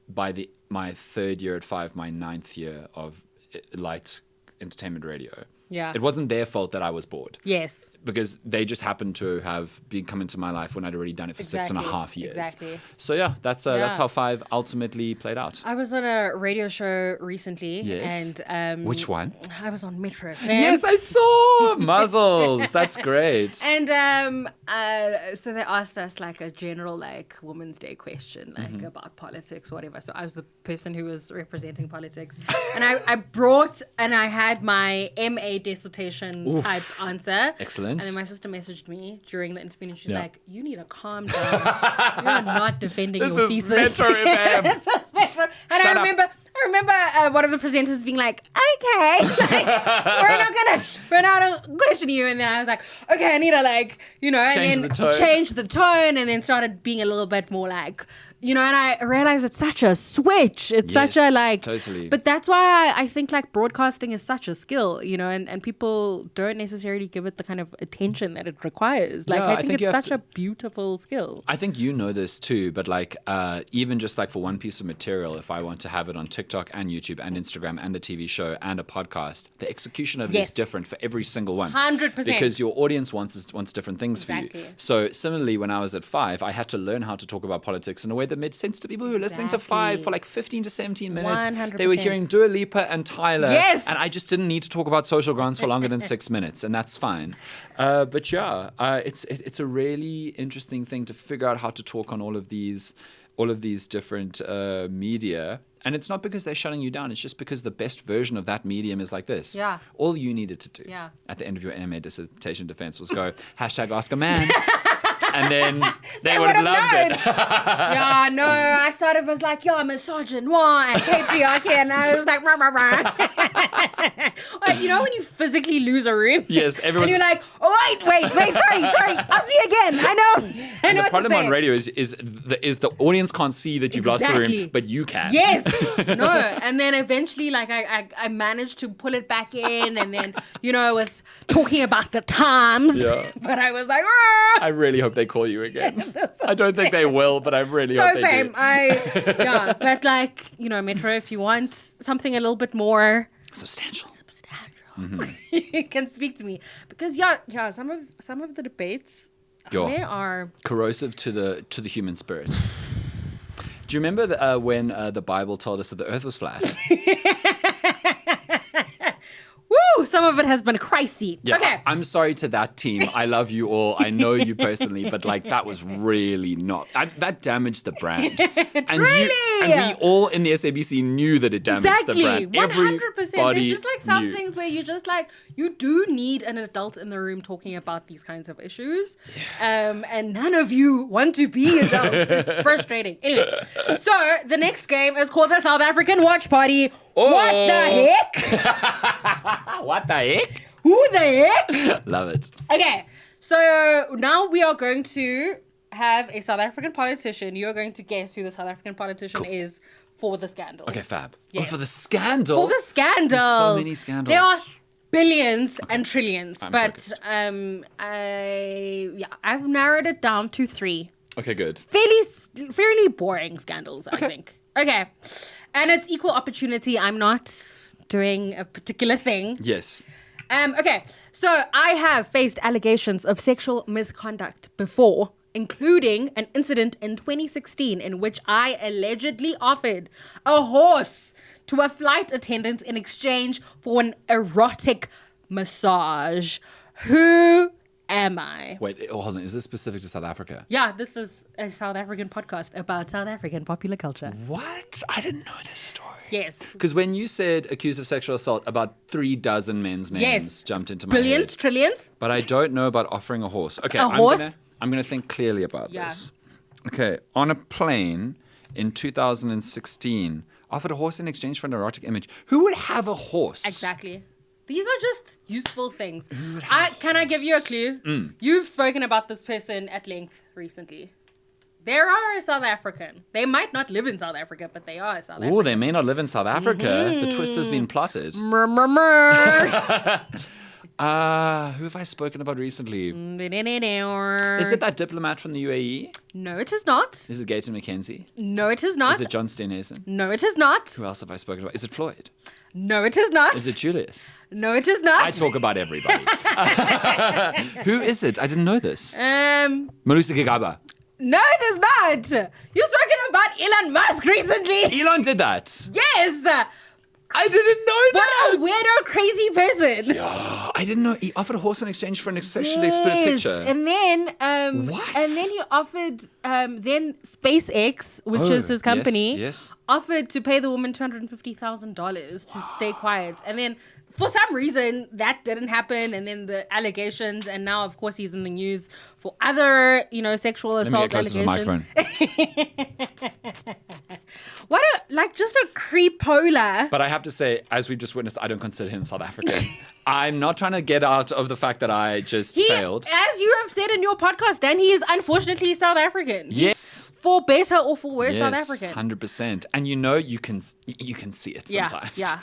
by my 3rd year at 5, my 9th year of light entertainment radio. Yeah. It wasn't their fault that I was bored. Yes. Because they just happened to have come into my life when I'd already done it for 6.5 years. Exactly. So yeah, that's how 5 ultimately played out. I was on a radio show recently. Yes. And which one? I was on Metro. Yes, I saw Muzzles. That's great. And so they asked us like a general like Women's Day question, like about politics, whatever. So I was the person who was representing politics, and I brought and I had my MA dissertation type answer. Excellent. And then my sister messaged me during the interview and she's like, you need to calm down. You're not defending your thesis. Metro FM. This is Metro. And Shut I remember one of the presenters being like, okay, like, we're not gonna question you. And then I was like, okay, I need to like, change the tone and then started being a little bit more like, and I realized it's such a switch. It's such a like, totally. But that's why I think like broadcasting is such a skill, and people don't necessarily give it the kind of attention that it requires. Like, I think it's such a beautiful skill. I think you know this too, but like, even just like for one piece of material, if I want to have it on TikTok and YouTube and Instagram and the TV show and a podcast, the execution of it is different for every single one. 100%. Because your audience wants different things for you. So similarly, when I was at 5, I had to learn how to talk about politics in a way that made sense to people who were listening to 5 for like 15 to 17 minutes. 100%. They were hearing Dua Lipa and Tyler. Yes. And I just didn't need to talk about social grants for longer than 6 minutes, and that's fine. But yeah, it's a really interesting thing to figure out how to talk on all of these different media. And it's not because they're shutting you down. It's just because the best version of that medium is like this. Yeah. All you needed to do at the end of your MA dissertation defense was go, #AskAMan. And then they would have loved it. Yeah, no, I started was like, misogynoir and patriarchy, and I was like, rah, rah, rah. Like, when you physically lose a room? Yes, everyone. And you're like, oh, wait, sorry, ask me again. I know. And the problem on radio is the audience can't see that you've lost the room, but you can. Yes. No. And then eventually, like, I managed to pull it back in, and then, I was talking about the times. Yeah. But I was like, rah. I really hope they call you again. I don't think they will, but I really hope they do. But like, Metro, if you want something a little bit more substantial, you can speak to me, because some of the debates they are corrosive to the human spirit. Do you remember when the Bible told us that the earth was flat? Woo! Some of it has been crazy. Yeah, Okay. I'm sorry to that team. I love you all. I know you personally, but like that was really not. That damaged the brand. And we all in the SABC knew that it damaged the brand. 100%. There's just like some knew. things where you're just like, you do need an adult in the room talking about these kinds of issues. And none of you want to be adults. It's frustrating. Anyway, so the next game is called the South African Watch Party. Oh. What the heck? What the heck? Who the heck? Love it. Okay, so now we are going to have a South African politician. You're going to guess who the South African politician is for the scandal. Okay, fab. Yes. Oh, for the scandal. For the scandal. There's so many scandals. There are billions and trillions, I'm but focused. I've narrowed it down to 3 Okay, good. fairly boring scandals, I think. Okay, and it's equal opportunity. I'm not doing a particular thing. Yes. Okay, so I have faced allegations of sexual misconduct before, including an incident in 2016 in which I allegedly offered a horse to a flight attendant in exchange for an erotic massage. Who am I? Wait, hold on. Is this specific to South Africa? Yeah, this is a South African podcast about South African popular culture. What? I didn't know this story. Yes. Because when you said accused of sexual assault, about 36 men's names Yes. jumped into my Billions, head. trillions? But I don't know about offering a horse. Okay, A horse? I'm gonna think clearly about Yeah. this. Okay, on a plane in 2016, offered a horse in exchange for an erotic image. Who would have a horse? Exactly. These are just useful things. Can I give you a clue? You've spoken about this person at length recently. They are a South African. They might not live in South Africa, but they are a South Oh, African. they may not live in South Africa. The twist has been plotted. Who have I spoken about recently? Is it that diplomat from the UAE? No, it is not. Is it Gayton McKenzie? No, it is not. Is it John Steenhuisen? No, it is not. Who else have I spoken about? Is it Floyd? No, it is not. Is it Julius? No, it is not. I talk about everybody. Who is it? I didn't know this. Malusi Gigaba. No, it is not. You've spoken about Elon Musk recently. Elon did that. Yes. I didn't know What that. a weirdo, crazy person. Oh, I didn't know. He offered a horse in exchange for an sexually explicit picture. And then What? And then he offered then SpaceX, which Oh, is his company, yes. offered to pay the woman $250,000 to stay quiet. And then for some reason that didn't happen, and then the allegations, and now of course he's in the news for other, sexual Let me assault get closer to the allegations. microphone. What just a creepola. But I have to say, as we've just witnessed, I don't consider him South African. I'm not trying to get out of the fact that I just failed. As you have said in your podcast, Dan, he is unfortunately South African. Yes. For better or for worse, South Yes, African. 100%. And you can see it Yeah, sometimes. yeah.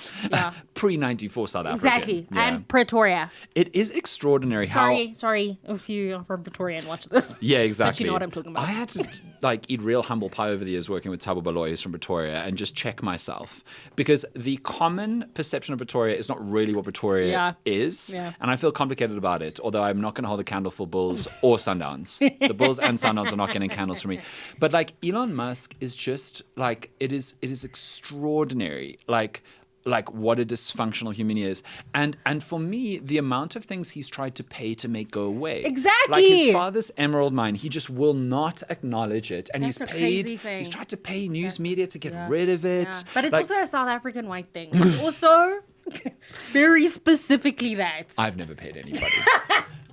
Pre-94 South African. Exactly. Yeah. And Pretoria. It is extraordinary Sorry if you are from Pretoria and watch this. Yeah, exactly. But you know what I'm talking about. I had to eat real humble pie over the years working with Thabo Baloyi, who's from Pretoria, and just check myself. Because the common perception of Pretoria is not really what Pretoria is. Yeah. And I feel complicated about it, although I'm not going to hold a candle for Bulls or Sundowns. The Bulls and Sundowns are not getting candles from me. But Elon Musk is just it is extraordinary. Like what a dysfunctional human he is. And for me, the amount of things he's tried to pay to make go away. Exactly. Like his father's emerald mine, he just will not acknowledge it. And That's a crazy thing. He's tried to pay news media to get rid of it. Yeah. But it's also a South African white thing. It's also very specifically that. I've never paid anybody.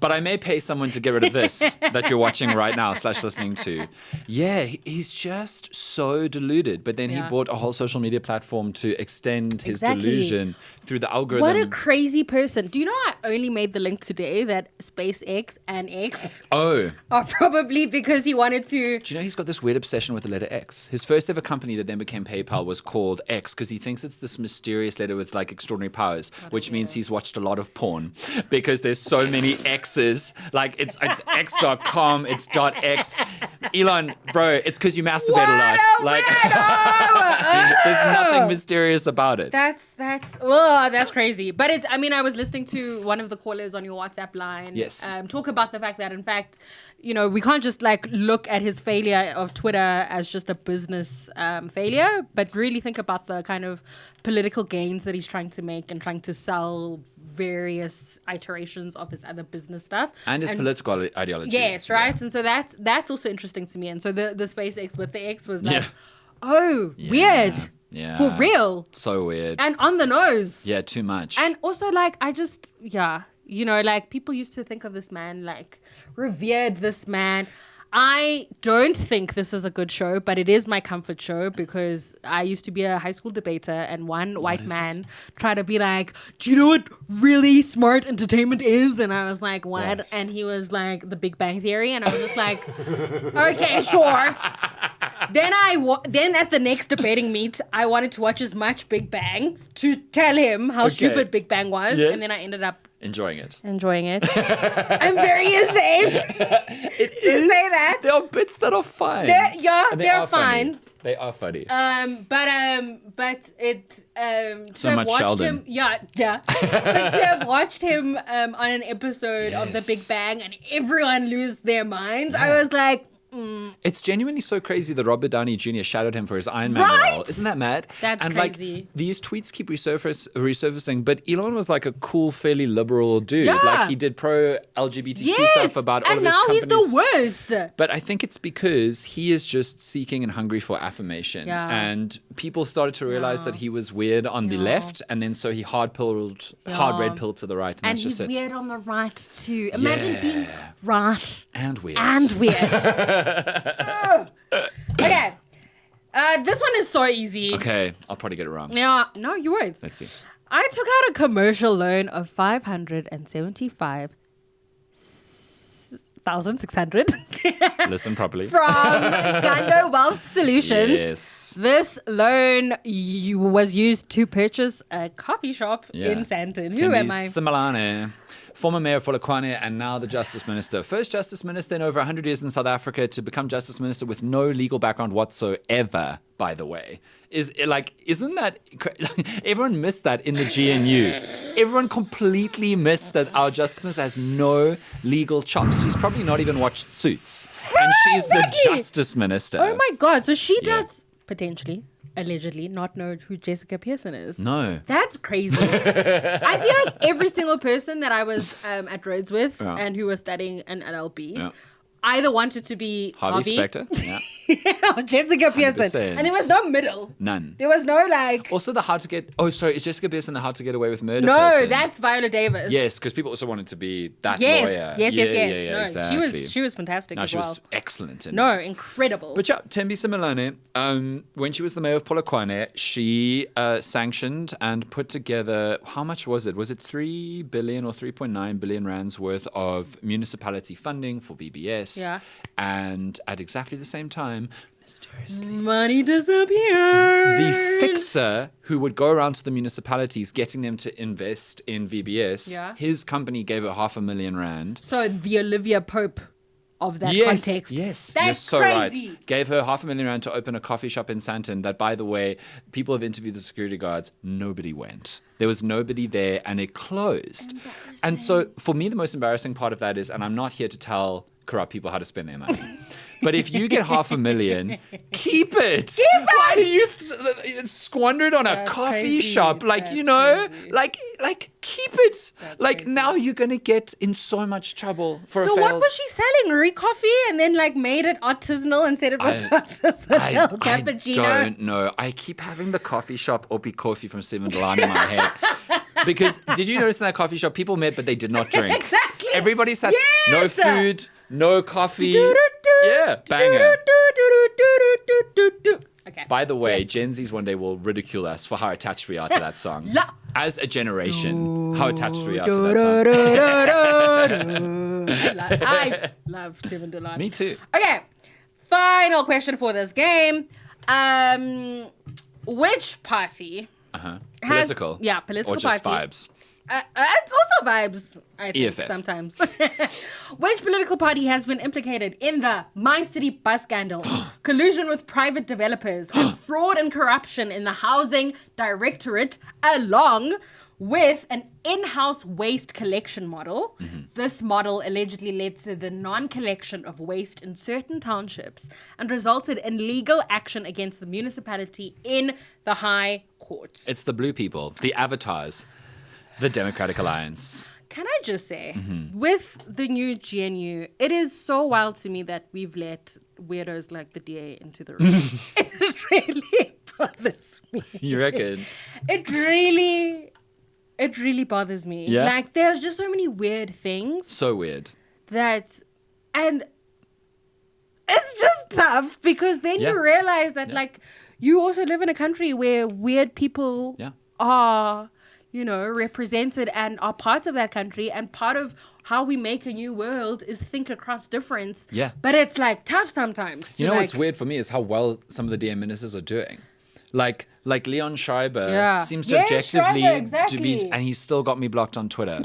But I may pay someone to get rid of this that you're watching right now / listening to. Yeah, he's just so deluded. But then he bought a whole social media platform to extend his delusion through the algorithm. What a crazy person. Do you know I only made the link today that SpaceX and X are probably because he wanted to... Do you know he's got this weird obsession with the letter X? His first ever company that then became PayPal was called X because he thinks it's this mysterious letter with extraordinary powers, which means he's watched a lot of porn because there's so many X's. It's X.com, it's .x. Elon, bro, it's because you masturbate a lot. There's nothing mysterious about it. That's crazy. But I was listening to one of the callers on your WhatsApp line. Yes. Talk about the fact that, in fact, we can't just look at his failure of Twitter as just a business failure, but really think about the kind of political gains that he's trying to make and trying to sell various iterations of his other business stuff. And his political ideology. Yes, right? Yeah. And so that's also interesting to me. And so the SpaceX with the X was like, Yeah. oh, weird. Yeah. For real. So weird. And on the nose. Yeah, too much. And also, like, you know, like, people used to think of this man, like, revered this man. I don't think this is a good show, but it is my comfort show because I used to be a high school debater, and one white man tried to be like, do you know what really smart entertainment is? And I was like, what? And he was like, The Big Bang Theory. And I was just like, okay, sure. Then at the next debating meet, I wanted to watch as much Big Bang to tell him how stupid Big Bang was. Yes. And then I ended up enjoying it. I'm very ashamed to say that. There are bits that are fine. They're fine. Funny. They are funny. But it So much Sheldon. But to have watched him on an episode of The Big Bang and everyone lose their minds, I was like, It's genuinely so crazy that Robert Downey Jr. shadowed him for his Iron Man Right? role. Isn't that mad? That's and crazy. Like, these tweets keep resurfacing, but Elon was like a cool, fairly liberal dude. Yeah. Like he did pro-LGBTQ stuff about all and of his now companies. he's the worst. But I think it's because he is just seeking and hungry for affirmation. Yeah. And people started to realize that he was weird on the left, and then so he hard red pilled to the right, and that's he's just it. weird on the right too. Imagine being right And weird. and weird. Okay. This one is so easy. Okay, I'll probably get it wrong. Yeah. No, you won't. Let's see. I took out a commercial loan of 575,600 Listen properly. from Gando Wealth Solutions. Yes. This loan was used to purchase a coffee shop in Sandton. Who am I? Simelane, former mayor of Polokwane and now the Justice Minister. First Justice Minister in over 100 years in South Africa to become Justice Minister with no legal background whatsoever, by the way. Isn't that... Everyone missed that in the GNU. Everyone completely missed that our Justice Minister has no legal chops. She's probably not even watched Suits. And she's the Justice Minister. Oh my God. So she does potentially, allegedly, not know who Jessica Pearson is. No. That's crazy. I feel like every single person that I was at Rhodes with and who was studying an LLB either wanted to be Harvey Specter. Yeah. or Jessica Pearson. 100%. And there was no middle. None. There was no like... Also the How to Get... Oh, sorry. Is Jessica Pearson the How to Get Away with Murder No, person? that's Viola Davis. Yes, because people also wanted to be that Yes, lawyer. yes. Yeah, No, exactly. she was fantastic No, as she well. was excellent in No, it. incredible. But yeah, Thembi Simelane, when she was the mayor of Polokwane, she sanctioned and put together, how much was it? Was it 3 billion or 3.9 billion rands worth of municipality funding for VBS? Yeah. And at exactly the same time, mysteriously, Money disappeared. the fixer who would go around to the municipalities getting them to invest in VBS, his company gave her R500,000. So the Olivia Pope of that Yes, context. yes, That's you're so crazy. right. Gave her R500,000 to open a coffee shop in Sandton that, by the way, people have interviewed the security guards. Nobody went. There was nobody there and it closed. And so for me, the most embarrassing part of that is, and I'm not here to tell corrupt people how to spend their money. But if you get $500,000, keep it. Why do you squander it on a coffee crazy. shop? Like, That's you know, crazy. like keep it. That's like crazy. now you're going to get in so much trouble for So a what failed... was she selling? Coffee and then like made it artisanal and said it was artisanal cappuccino? I don't know. I keep having the coffee shop Opie Coffee from Seven Delan in my head. Because did you notice in that coffee shop, people met, but they did not drink. Exactly. Everybody sat, no Yes. food, no coffee. Yeah, banger. Okay. By the way, Yes. Gen Zs one day will ridicule us for how attached we are to that song. La- As a generation, how attached we are to that song. I love Tim and Delan. Me too. Okay, final question for this game. Which party has... Political. Yeah, political Or just party. vibes. It's also vibes, I think, EFF. sometimes. Which political party has been implicated in the My City bus scandal, collusion with private developers, and fraud and corruption in the Housing Directorate, along with an in-house waste collection model? This model allegedly led to the non-collection of waste in certain townships and resulted in legal action against the municipality in the High Court. It's the blue people, the avatars. The Democratic Alliance. Can I just say, with the new GNU, it is so wild to me that we've let weirdos like the DA into the room. It really bothers me. You reckon? It really bothers me. Yeah. Like, there's just so many weird things So weird. and it's just tough because then Yeah. you realize that, like, you also live in a country where weird people are, represented and are part of that country, and part of how we make a new world is think across difference. Yeah. But it's, like, tough sometimes. You know what's weird for me is how well some of the DA ministers are doing. Like Leon Schreiber seems to objectively Schreiber, exactly. to be, and he's still got me blocked on Twitter.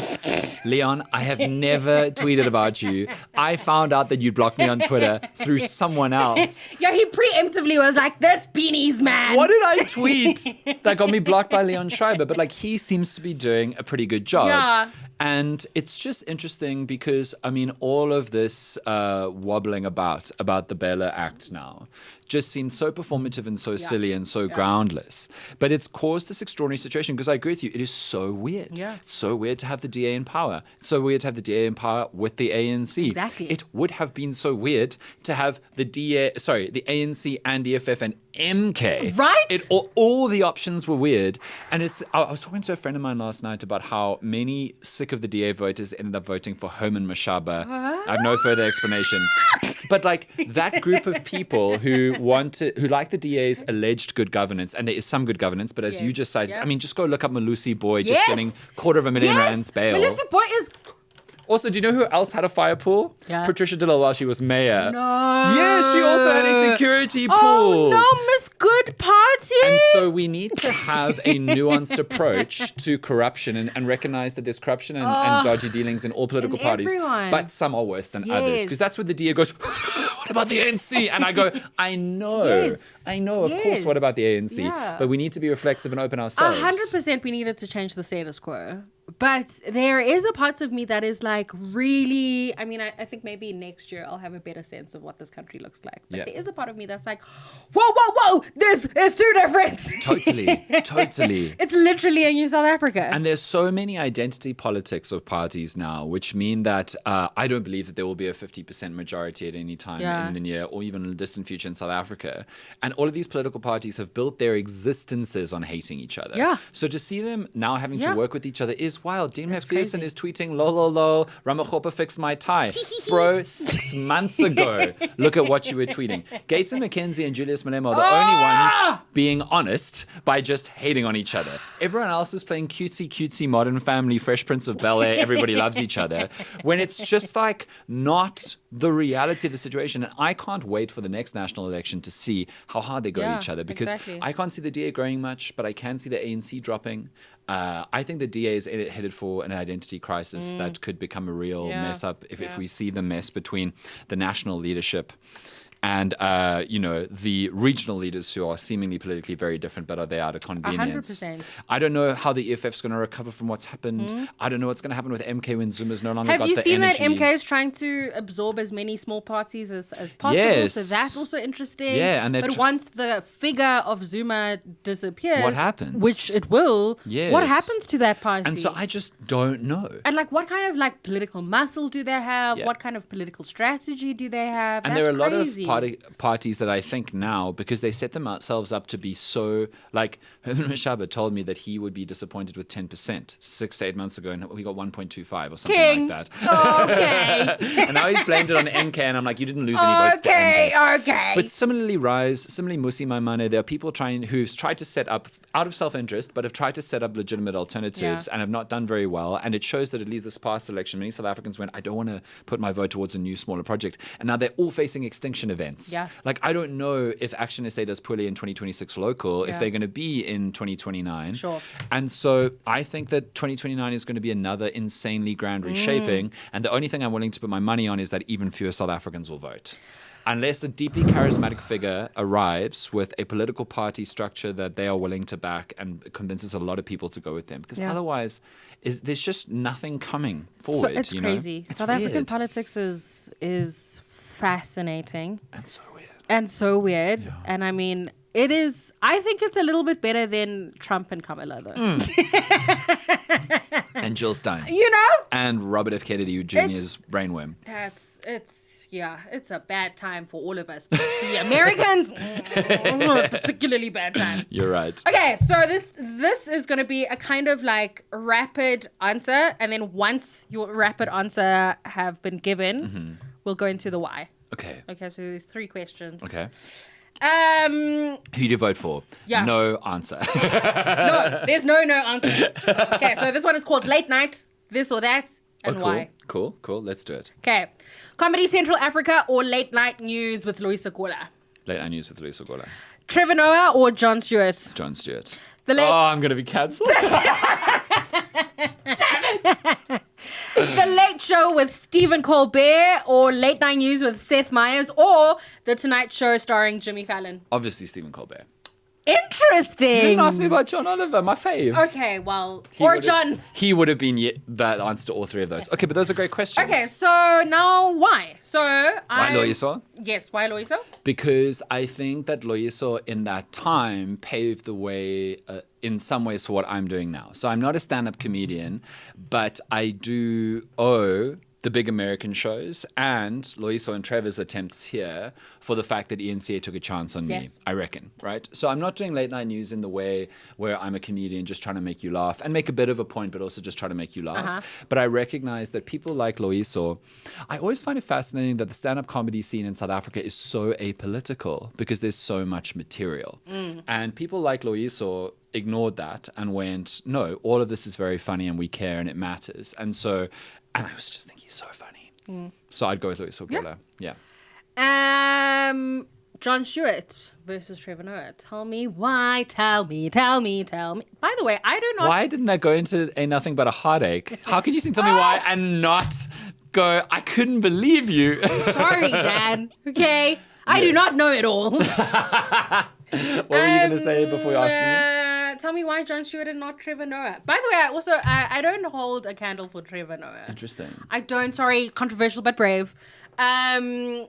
Leon, I have never tweeted about you. I found out that you'd blocked me on Twitter through someone else. Yeah, he preemptively was like, this beanies, man. What did I tweet that got me blocked by Leon Schreiber? But like, he seems to be doing a pretty good job. Yeah. And it's just interesting because, I mean, all of this wobbling about the Bella Act now just seems so performative and so silly and so groundless. But it's caused this extraordinary situation because I agree with you. It is so weird. Yeah. It's so weird to have the DA in power. It's so weird to have the DA in power with the ANC. Exactly. It would have been so weird to have the ANC and EFF and MK. Right? All the options were weird. And I was talking to a friend of mine last night about how many sick of the DA voters ended up voting for Herman Mashaba. I have no further explanation. But like that group of people who like the DA's alleged good governance, and there is some good governance, but as you just said, I mean, just go look up Malusi Boy just getting $250,000 rands bail. Malusi Boy is... Also, do you know who else had a fire pool? Yeah. Patricia Dillon while she was mayor. No. Yes, she also had a security pool. Oh, no, Miss Good Party. And so we need to have a nuanced approach to corruption and recognize that there's corruption and dodgy dealings in all political parties. Everyone. But some are worse than others. Because that's where the DA goes, what about the ANC? And I go, I know. I know, of course, what about the ANC? Yeah. But we need to be reflexive and open ourselves. 100% we needed to change the status quo. But there is a part of me that is like really, I mean, I think maybe next year I'll have a better sense of what this country looks like. But there is a part of me that's like, whoa, this is too different. Totally. It's literally a new South Africa. And there's so many identity politics of parties now, which mean that I don't believe that there will be a 50% majority at any time in the near or even in the distant future in South Africa. And all of these political parties have built their existences on hating each other. Yeah. So to see them now having to work with each other is wild. Dean McPherson is tweeting, lol, Ramaphosa fixed my tie. Bro, 6 months ago, look at what you were tweeting. Gates and McKenzie and Julius Malema are the only ones being honest by just hating on each other. Everyone else is playing cutesy Modern Family, Fresh Prince of Bel-Air, everybody loves each other, when it's just like not the reality of the situation. And I can't wait for the next national election to see how hard they go at each other, because I can't see the DA growing much, but I can see the ANC dropping. I think the DA is headed for an identity crisis that could become a real mess up if we see the mess between the national leadership and, the regional leaders who are seemingly politically very different, but are they out of convenience? 100%. I don't know how the EFF is going to recover from what's happened. I don't know what's going to happen with MK when Zuma's no longer got the energy. Have you seen that MK is trying to absorb as many small parties as possible? Yes. So that's also interesting. Yeah, and but once the figure of Zuma disappears, what happens? Which it will. Yes. What happens to that party? And so I just don't know. And like, what kind of like political muscle do they have? What kind of political strategy do they have? And that's there are a lot crazy. of parties that I think now, because they set themselves up to be so, like Herman Mashaba told me that he would be disappointed with 10% 6 to 8 months ago, and we got 1.25 or something like that. Okay. And now he's blamed it on MK, and I'm like, you didn't lose any votes to MK. Okay. But similarly Musi Maimane, there are people who've tried to set up, out of self-interest, but have tried to set up legitimate alternatives and have not done very well. And it shows that at least this past election, many South Africans went, I don't want to put my vote towards a new, smaller project. And now they're all facing extinction events. Yeah. Like, I don't know if Action SA does poorly in 2026 local, if they're going to be in 2029. Sure. And so I think that 2029 is going to be another insanely grand reshaping. And the only thing I'm willing to put my money on is that even fewer South Africans will vote. Unless a deeply charismatic figure arrives with a political party structure that they are willing to back and convinces a lot of people to go with them. Because otherwise, there's just nothing coming forward. So it's crazy. It's South weird. African politics is fascinating. And so weird. Yeah. And I mean, I think it's a little bit better than Trump and Kamala, though. And Jill Stein. You know? And Robert F. Kennedy Jr.'s brainworm. It's a bad time for all of us. But the Americans, particularly bad time. You're right. Okay, so this is going to be a kind of like rapid answer. And then once your rapid answer have been given, we'll go into the why. Okay. Okay, so there's 3 questions. Okay. Um, Who do you vote for? Yeah. No answer. No, there's no answer. Okay, so this one is called Late Night, This or That, and why. Cool. Let's do it. Okay. Comedy Central Africa or Late Night News with Loisa Gola? Late Night News with Loisa Gola. Trevor Noah or Jon Stewart? Jon Stewart. The late, I'm going to be cancelled. The Late Show with Stephen Colbert or Late Night News with Seth Meyers or The Tonight Show starring Jimmy Fallon? Obviously, Stephen Colbert. Interesting. You didn't ask me about John Oliver, my fave. Okay, well, John. He would have been that answer to all 3 of those. Okay, but those are great questions. Okay, so now why? Why Loyiso? Yes, why Loyiso? Because I think that Loyiso in that time paved the way in some ways for what I'm doing now. So I'm not a stand-up comedian, but I do owe the big American shows and Loyiso and Trevor's attempts here for the fact that ENCA took a chance on me, I reckon, right? So I'm not doing late night news in the way where I'm a comedian just trying to make you laugh and make a bit of a point, but also just try to make you laugh. But I recognize that people like Loyiso, I always find it fascinating that the stand-up comedy scene in South Africa is so apolitical because there's so much material. And people like Loyiso ignored that and went, no, all of this is very funny and we care and it matters. And I was just thinking, he's so funny. So I'd go with Loyiso Gola. Yeah. Jon Stewart versus Trevor Noah. Tell me why. Tell me. By the way, I do not. Why didn't that go into a nothing but a heartache? How can you tell me why and not go, I couldn't believe you? Sorry, Dan. Okay. I do not know it all. What were you going to say before you asked me? Tell me why Jon Stewart and not Trevor Noah. By the way, I don't hold a candle for Trevor Noah. Interesting. I don't. Sorry, controversial but brave. I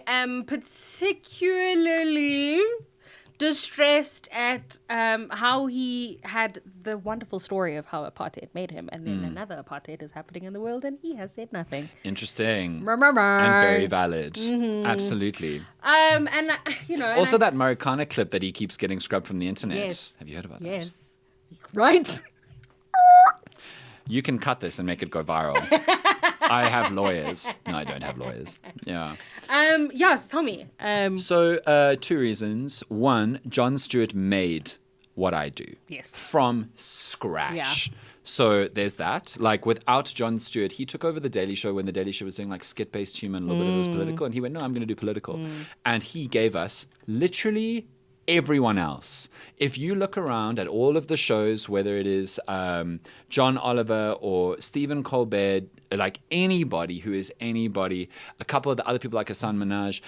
am particularly distressed at how he had the wonderful story of how apartheid made him, and then another apartheid is happening in the world, and he has said nothing. Interesting. And very valid. Absolutely. And you know. Also, that Marikana clip that he keeps getting scrubbed from the internet. Yes. Have you heard about that? Yes. Right. You can cut this and make it go viral. I have lawyers. No, I don't have lawyers. Yeah. Yes, tell me. So, 2 reasons. 1, Jon Stewart made what I do. Yes. From scratch. Yeah. So there's that. Like without Jon Stewart, he took over the Daily Show when the Daily Show was doing like skit-based humor and a little bit of it was political. And he went, no, I'm going to do political. And he gave us literally everyone else. If you look around at all of the shows, whether it is John Oliver or Stephen Colbert, like anybody who is anybody, a couple of the other people like Hassan Minhaj,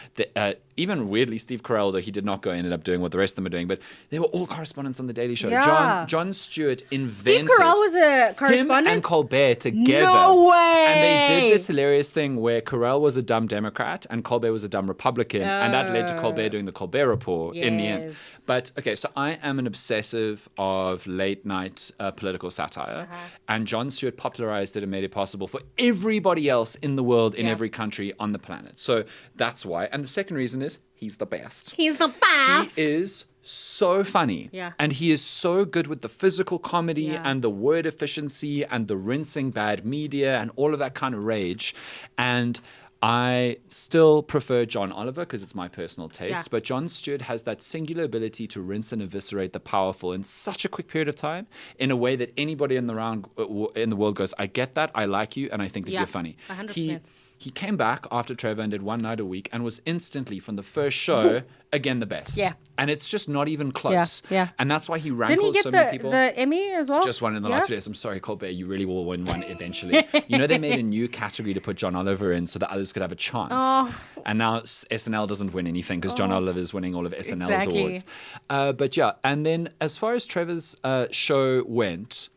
even weirdly Steve Carell, though he did not go, ended up doing what the rest of them are doing, but they were all correspondents on the Daily Show. Yeah. Jon Stewart invented... Steve Carell was a correspondent? Him and Colbert together. No way! And they did this hilarious thing where Carell was a dumb Democrat and Colbert was a dumb Republican, and that led to Colbert doing the Colbert Report in the end. But, okay, so I am an obsessive of late-night political satire, and Jon Stewart popularized it and made it possible for everybody else in the world, in every country on the planet. So that's why. And the second reason is he's the best. He's the best. He is so funny. Yeah. And he is so good with the physical comedy and the word efficiency and the rinsing bad media and all of that kind of rage. And I still prefer John Oliver because it's my personal taste, but Jon Stewart has that singular ability to rinse and eviscerate the powerful in such a quick period of time in a way that anybody in the world goes, I get that, I like you, and I think that you're funny. 100%. He came back after Trevor and did one night a week and was instantly, from the first show, again the best. Yeah. And it's just not even close. Yeah. And that's why he rankles so many people. Didn't he get the Emmy as well? Just one in the last few days. I'm sorry, Colbert, you really will win one eventually. You know, they made a new category to put John Oliver in so that others could have a chance. And now SNL doesn't win anything because John Oliver is winning all of SNL's awards. But yeah, and then as far as Trevor's show went,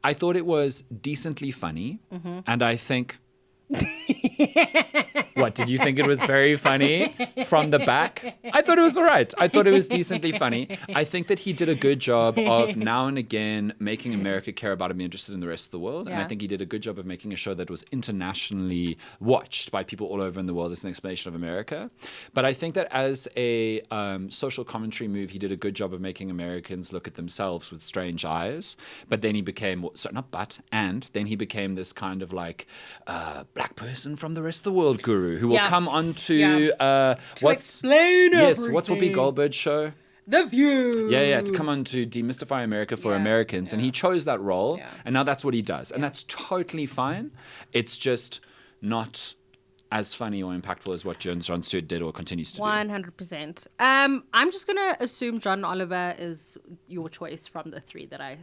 I thought it was decently funny. And I think... What, did you think it was very funny from the back? I thought it was all right. I thought it was decently funny. I think that he did a good job of now and again making America care about and be interested in the rest of the world. And I think he did a good job of making a show that was internationally watched by people all over in the world as an explanation of America. But I think that as a social commentary move, he did a good job of making Americans look at themselves with strange eyes. But then he became, then he became this kind of like black person from the rest of the world guru who will come on to explain everything. What's Whoopi Goldberg's show? The View. Yeah, to come on to demystify America for Americans. And he chose that role, and now that's what he does. And that's totally fine. It's just not as funny or impactful as what Jon Stewart did or continues to do. 100%. I'm just going to assume John Oliver is your choice from the three that I...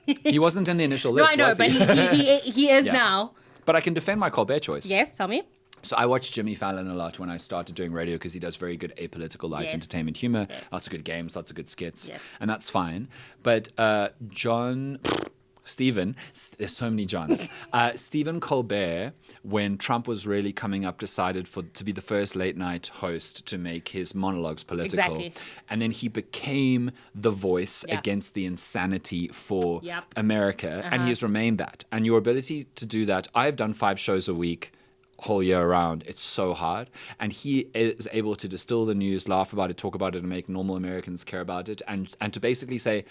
He wasn't in the initial No, list, I know, was but he is now. But I can defend my Colbert choice. Yes, tell me. So I watched Jimmy Fallon a lot when I started doing radio because he does very good apolitical light entertainment humor, lots of good games, lots of good skits, and that's fine. But Stephen, there's so many Johns. Stephen Colbert, when Trump was really coming up, decided to be the first late night host to make his monologues political. Exactly. And then he became the voice against the insanity for America. And he has remained that. And your ability to do that, I've done 5 shows a week whole year around. It's so hard. And he is able to distill the news, laugh about it, talk about it, and make normal Americans care about it. And to basically say,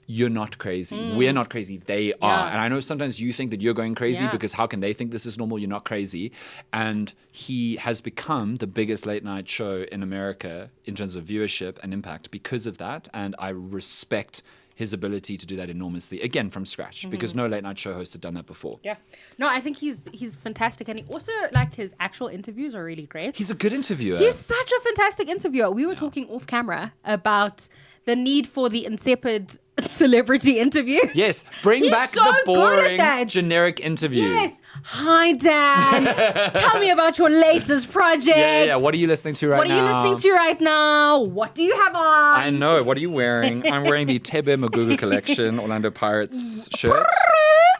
you're not crazy. We're not crazy. They are. And I know sometimes you think that you're going crazy because how can they think this is normal? You're not crazy. And he has become the biggest late night show in America in terms of viewership and impact because of that. And I respect his ability to do that enormously, again, from scratch, because no late night show host had done that before. Yeah. No, I think he's fantastic. And he also, like, his actual interviews are really great. He's a good interviewer. He's such a fantastic interviewer. We were talking off camera about the need for the insipid celebrity interview. Yes, bring back the boring generic interview. Yes. Hi, Dan. Tell me about your latest project. Yeah. What are you listening to right now? What are you listening to right now? What do you have on? I know. What are you wearing? I'm wearing the Tebe Magugu Collection Orlando Pirates shirt.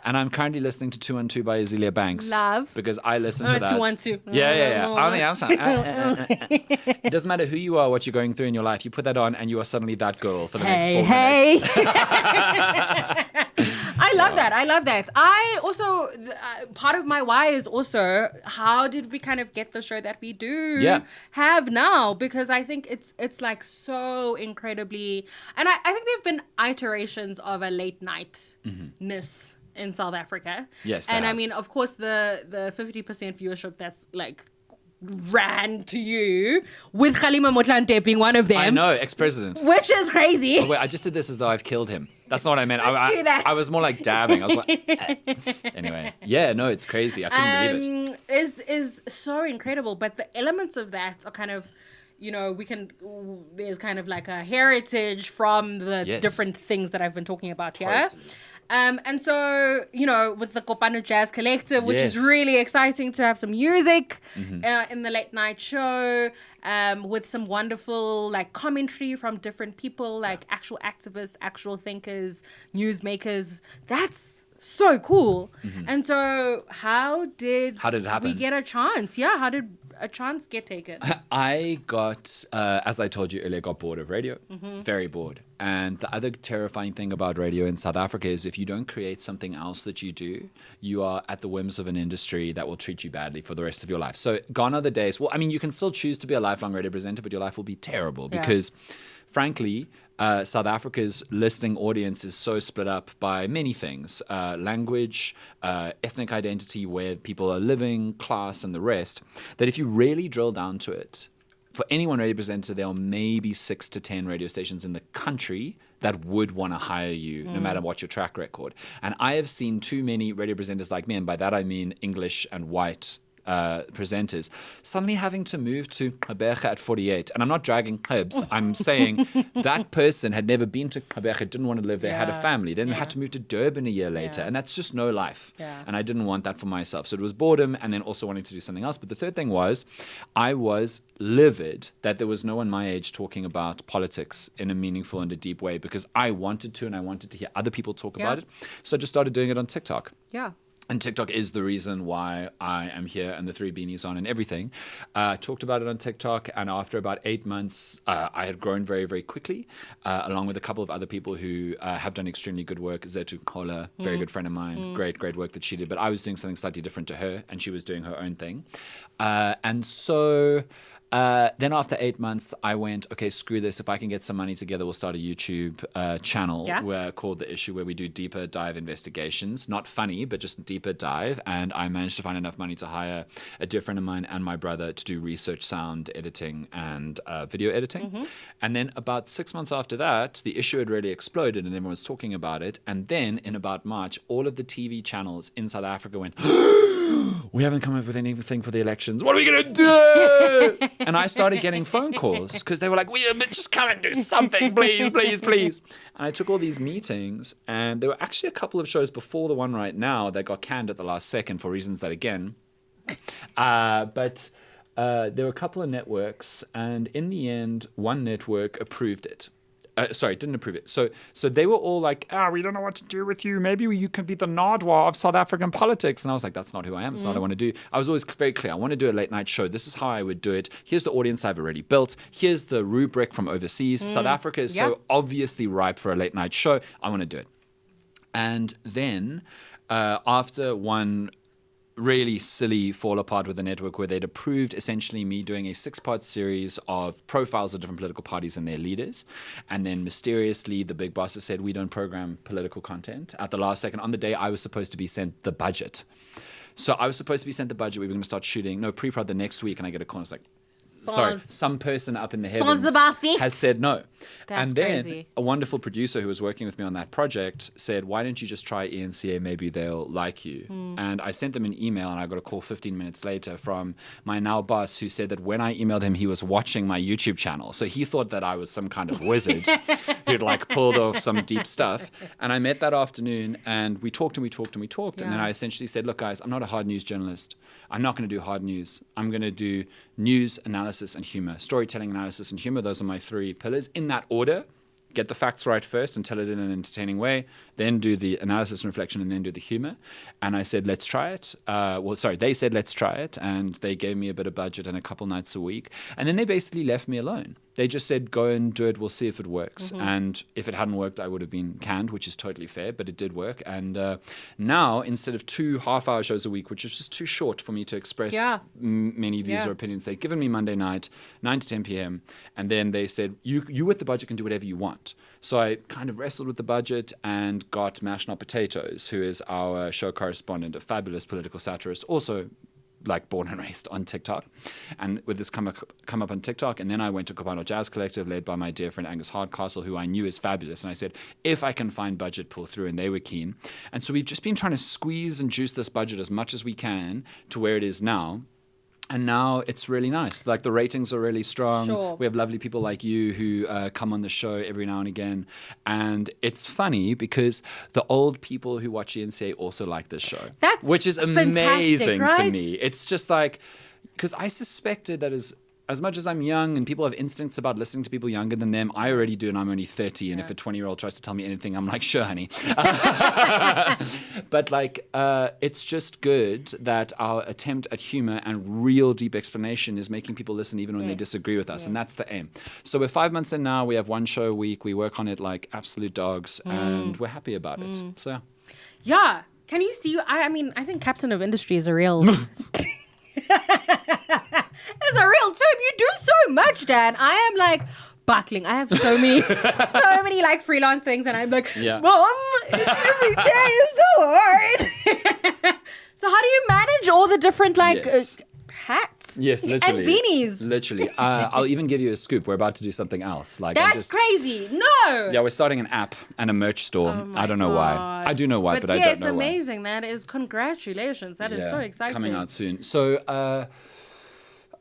And I'm currently listening to 212 by Azealia Banks. Love. Because I listen to that. 212. Yeah. On the outside. It doesn't matter who you are, what you're going through in your life. You put that on and you are suddenly that girl for the next 4 minutes. I love that. I also, part of my why is also, how did we kind of get the show that we do have now? Because I think it's like so incredibly, and I think there have been iterations of a late night-ness in South Africa. Yes. And I mean, of course, the 50% viewership that's like ran to you, with Kgalema Motlanthe being one of them. I know, ex-president. Which is crazy. Oh, wait, I just did this as though I've killed him. That's not what I meant. Do that. I was more like dabbing. I was like, anyway. Yeah, no, it's crazy. I couldn't believe it. Is so incredible. But the elements of that are kind of, there's kind of like a heritage from the different things that I've been talking about here. Totally. And so, with the Kopano Jazz Collective, which is really exciting to have some music in the late night show, with some wonderful like commentary from different people, like actual activists, actual thinkers, newsmakers. That's so cool. And so how did it happen? We get a chance? Yeah, how did a chance get taken? I got, as I told you earlier, got bored of radio. Very bored. And the other terrifying thing about radio in South Africa is if you don't create something else that you do, you are at the whims of an industry that will treat you badly for the rest of your life. So gone are the days. Well, I mean, you can still choose to be a lifelong radio presenter, but your life will be terrible because, frankly, South Africa's listening audience is so split up by many things. Language, ethnic identity, where people are living, class, and the rest, that if you really drill down to it, for any one radio presenter, there are maybe 6 to 10 radio stations in the country that would want to hire you, no matter what your track record. And I have seen too many radio presenters like me, and by that I mean English and white presenters, suddenly having to move to Gqeberha at 48. And I'm not dragging Hibs. I'm saying that person had never been to Gqeberha, didn't want to live there, had a family, then had to move to Durban a year later. And that's just no life. And I didn't want that for myself. So it was boredom and then also wanting to do something else. But the third thing was I was livid that there was no one my age talking about politics in a meaningful and a deep way, because I wanted to, and I wanted to hear other people talk about it. So I just started doing it on TikTok. Yeah. And TikTok is the reason why I am here and the 3 beanies on and everything. Talked about it on TikTok, and after about 8 months, I had grown very, very quickly, along with a couple of other people who have done extremely good work. Zetu Kola, very good friend of mine, great work that she did. But I was doing something slightly different to her, and she was doing her own thing. And so... then after 8 months, I went, okay, screw this. If I can get some money together, we'll start a YouTube channel called The Issue, where we do deeper dive investigations. Not funny, but just deeper dive. And I managed to find enough money to hire a dear friend of mine and my brother to do research, sound editing, and video editing. And then about 6 months after that, The Issue had really exploded and everyone was talking about it. And then in about March, all of the TV channels in South Africa went, we haven't come up with anything for the elections. What are we going to do? And I started getting phone calls because they were like, just come and do something, please, please, please. And I took all these meetings, and there were actually a couple of shows before the one right now that got canned at the last second for reasons that, again. But there were a couple of networks, and in the end, one network approved it. Didn't approve it. So they were all like, we don't know what to do with you. Maybe you can be the Nardwar of South African politics. And I was like, that's not who I am. It's not what I want to do. I was always very clear. I want to do a late night show. This is how I would do it. Here's the audience I've already built. Here's the rubric from overseas. South Africa is so obviously ripe for a late night show. I want to do it. And then after one really silly fall apart with the network where they'd approved essentially me doing a 6-part series of profiles of different political parties and their leaders. And then mysteriously, the big bosses said, we don't program political content. At the last second, on the day I was supposed to be sent the budget. So I was supposed to be sent the budget. We were going to start shooting, pre-prod the next week. And I get a call. It's like, some person up in the heavens has said no. And then crazy. A wonderful producer who was working with me on that project said, why don't you just try ENCA? Maybe they'll like you. And I sent them an email, and I got a call 15 minutes later from my now boss, who said that when I emailed him, he was watching my YouTube channel. So he thought that I was some kind of wizard who'd pulled off some deep stuff. And I met that afternoon, and we talked. And then I essentially said, look, guys, I'm not a hard news journalist. I'm not going to do hard news. I'm going to do news, analysis, and humor. Storytelling, analysis, and humor. Those are my 3 pillars. In that order. Get the facts right first and tell it in an entertaining way. Then do the analysis and reflection, and then do the humor. And I said, let's try it. They said, let's try it. And they gave me a bit of budget and a couple nights a week. And then they basically left me alone. They just said, go and do it. We'll see if it works. And if it hadn't worked, I would have been canned, which is totally fair, but it did work. And now, instead of 2 half-hour shows a week, which is just too short for me to express many views or opinions, they've given me Monday night, 9 to 10 p.m. And then they said, you with the budget can do whatever you want. So I kind of wrestled with the budget and got Mash Not Potatoes, who is our show correspondent, a fabulous political satirist, also born and raised on TikTok. And with this come up on TikTok. And then I went to Kopano Jazz Collective, led by my dear friend Angus Hardcastle, who I knew is fabulous. And I said, if I can find budget, pull through. And they were keen. And so we've just been trying to squeeze and juice this budget as much as we can to where it is now. And now it's really nice. The ratings are really strong. Sure. We have lovely people like you who come on the show every now and again. And it's funny because the old people who watch ENCA also like this show. Which is amazing to me. It's just because I suspected that as much as I'm young and people have instincts about listening to people younger than them, I already do, and I'm only 30. And if a 20-year-old tries to tell me anything, I'm like, sure, honey. But it's just good that our attempt at humor and real deep explanation is making people listen even when they disagree with us. And that's the aim. So we're 5 months in now. We have 1 show a week. We work on it like absolute dogs, and we're happy about it. So yeah. Can you see? I think Captain of Industry is a real... It's a real term. You do so much, Dan. I am buckling. I have so many freelance things, and I'm like, Mom, every day is so hard. So how do you manage all the different hats? Yes, literally. And beanies. Literally. I'll even give you a scoop. We're about to do something else. That's crazy. No. Yeah, we're starting an app and a merch store. I don't know why. I do know why, but I don't know why. Yes, amazing. That is, congratulations. That is so exciting. Coming out soon. So,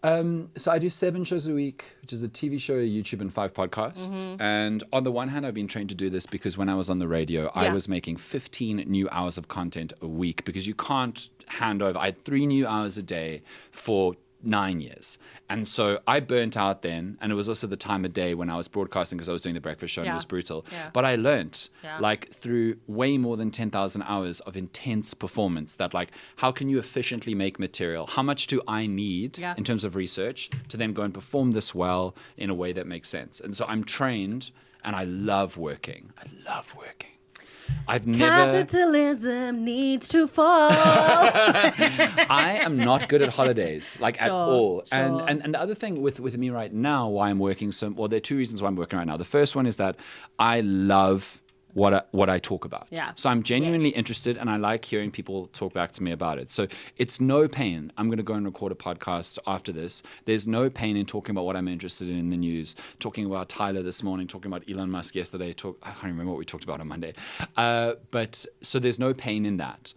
so I do 7 shows a week, which is a TV show, a YouTube, and 5 podcasts. And on the one hand, I've been trained to do this because when I was on the radio, I was making 15 new hours of content a week because you can't hand over. I had 3 new hours a day for 9 years. And so I burnt out then. And it was also the time of day when I was broadcasting because I was doing the breakfast show and it was brutal. Yeah. But I learned like through way more than 10,000 hours of intense performance that like, how can you efficiently make material? How much do I need in terms of research to then go and perform this well in a way that makes sense? And so I'm trained and I love working. I've never. Capitalism needs to fall. I am not good at holidays, like at all. Sure. And the other thing with me right now, why I'm working so well, there are two reasons why I'm working right now. The first one is that I love what I talk about. Yeah. So I'm genuinely interested and I like hearing people talk back to me about it. So it's no pain. I'm going to go and record a podcast after this. There's no pain in talking about what I'm interested in the news, talking about Tyler this morning, talking about Elon Musk yesterday. I can't remember what we talked about on Monday. But so there's no pain in that.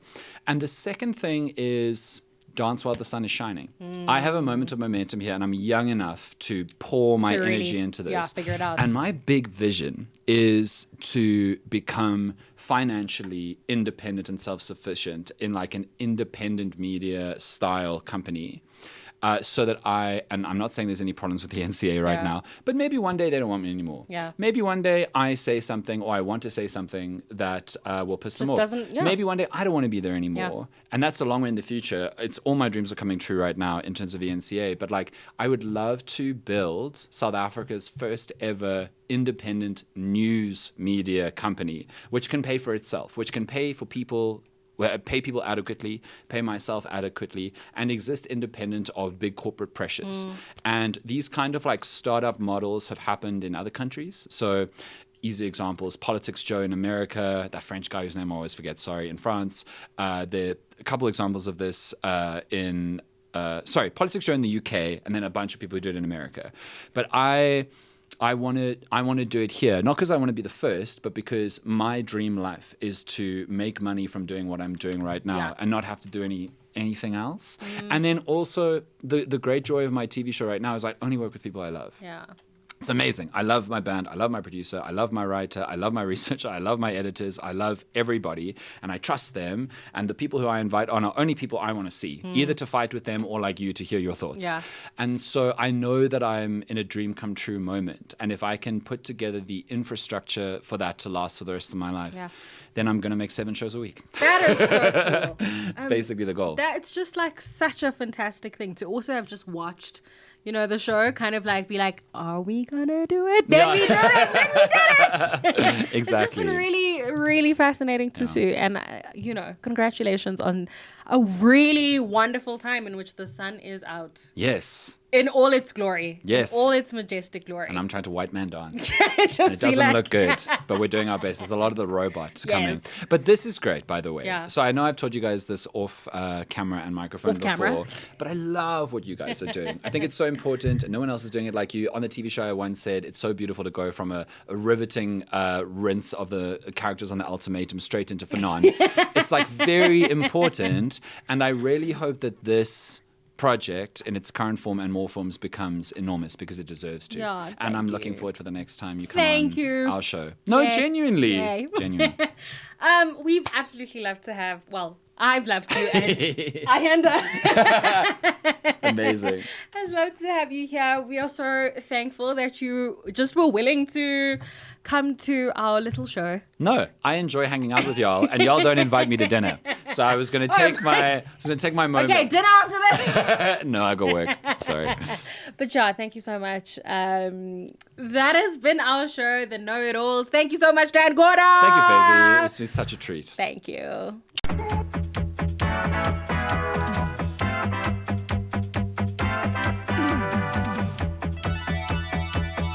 And the second thing is dance while the sun is shining. I have a moment of momentum here and I'm young enough to pour my energy into this. Yeah, figure it out. And my big vision is to become financially independent and self-sufficient in like an independent media style company. So that and I'm not saying there's any problems with the NCA right now, but maybe one day they don't want me anymore. Yeah. Maybe one day I say something or I want to say something that will piss them off. Maybe one day I don't want to be there anymore. Yeah. And that's a long way in the future. It's all my dreams are coming true right now in terms of the NCA. But like, I would love to build South Africa's first ever independent news media company, which can pay for itself, which can pay for people pay people adequately, pay myself adequately, and exist independent of big corporate pressures. And these kind of like startup models have happened in other countries. So easy examples, Politics Joe in America, that French guy whose name I always forget, in France. There are a couple examples of this Politics Joe in the UK, and then a bunch of people who do it in America. But I want to do it here, not because I want to be the first, but because my dream life is to make money from doing what I'm doing right now and not have to do anything else. And then also the great joy of my TV show right now is I only work with people I love. Yeah. It's amazing. I love my band. I love my producer. I love my writer. I love my researcher. I love my editors. I love everybody. And I trust them. And the people who I invite on are only people I want to see, either to fight with them or like you to hear your thoughts. Yeah. And so I know that I'm in a dream come true moment. And if I can put together the infrastructure for that to last for the rest of my life, then I'm going to make 7 shows a week. That is so cool. It's basically the goal. It's just like such a fantastic thing to also have just watched, you know, the show, kind of like be like, are we gonna do it? Then we did it. Then we did it. Exactly. It's just been really, really fascinating to see. And, you know, congratulations on a really wonderful time in which the sun is out. Yes. In all its glory. Yes. In all its majestic glory. And I'm trying to white man dance. It doesn't look good, but we're doing our best. There's a lot of the robots coming. But this is great, by the way. Yeah. So I know I've told you guys this off camera and microphone before, but I love what you guys are doing. I think it's so important, and no one else is doing it like you. On the TV show, I once said it's so beautiful to go from a riveting rinse of the characters on the ultimatum straight into Fanon. It's like very important, and I really hope that this project in its current form and more forms becomes enormous because it deserves to. Yeah, and I'm looking forward for the next time you come on our show. No, Yay. genuinely. Yay. Genuinely. We've absolutely loved to have, I've loved you, and Ayanda Amazing. has loved to have you here. We are so thankful that you just were willing to come to our little show. No, I enjoy hanging out with y'all, and y'all don't invite me to dinner. So I was going to take my moment. Okay, dinner after this. No, I got work. Sorry. But yeah, thank you so much. That has been our show, The Know-It-Alls. Thank you so much, Dan Gorda. Thank you, Fezzi. It's been such a treat. Thank you.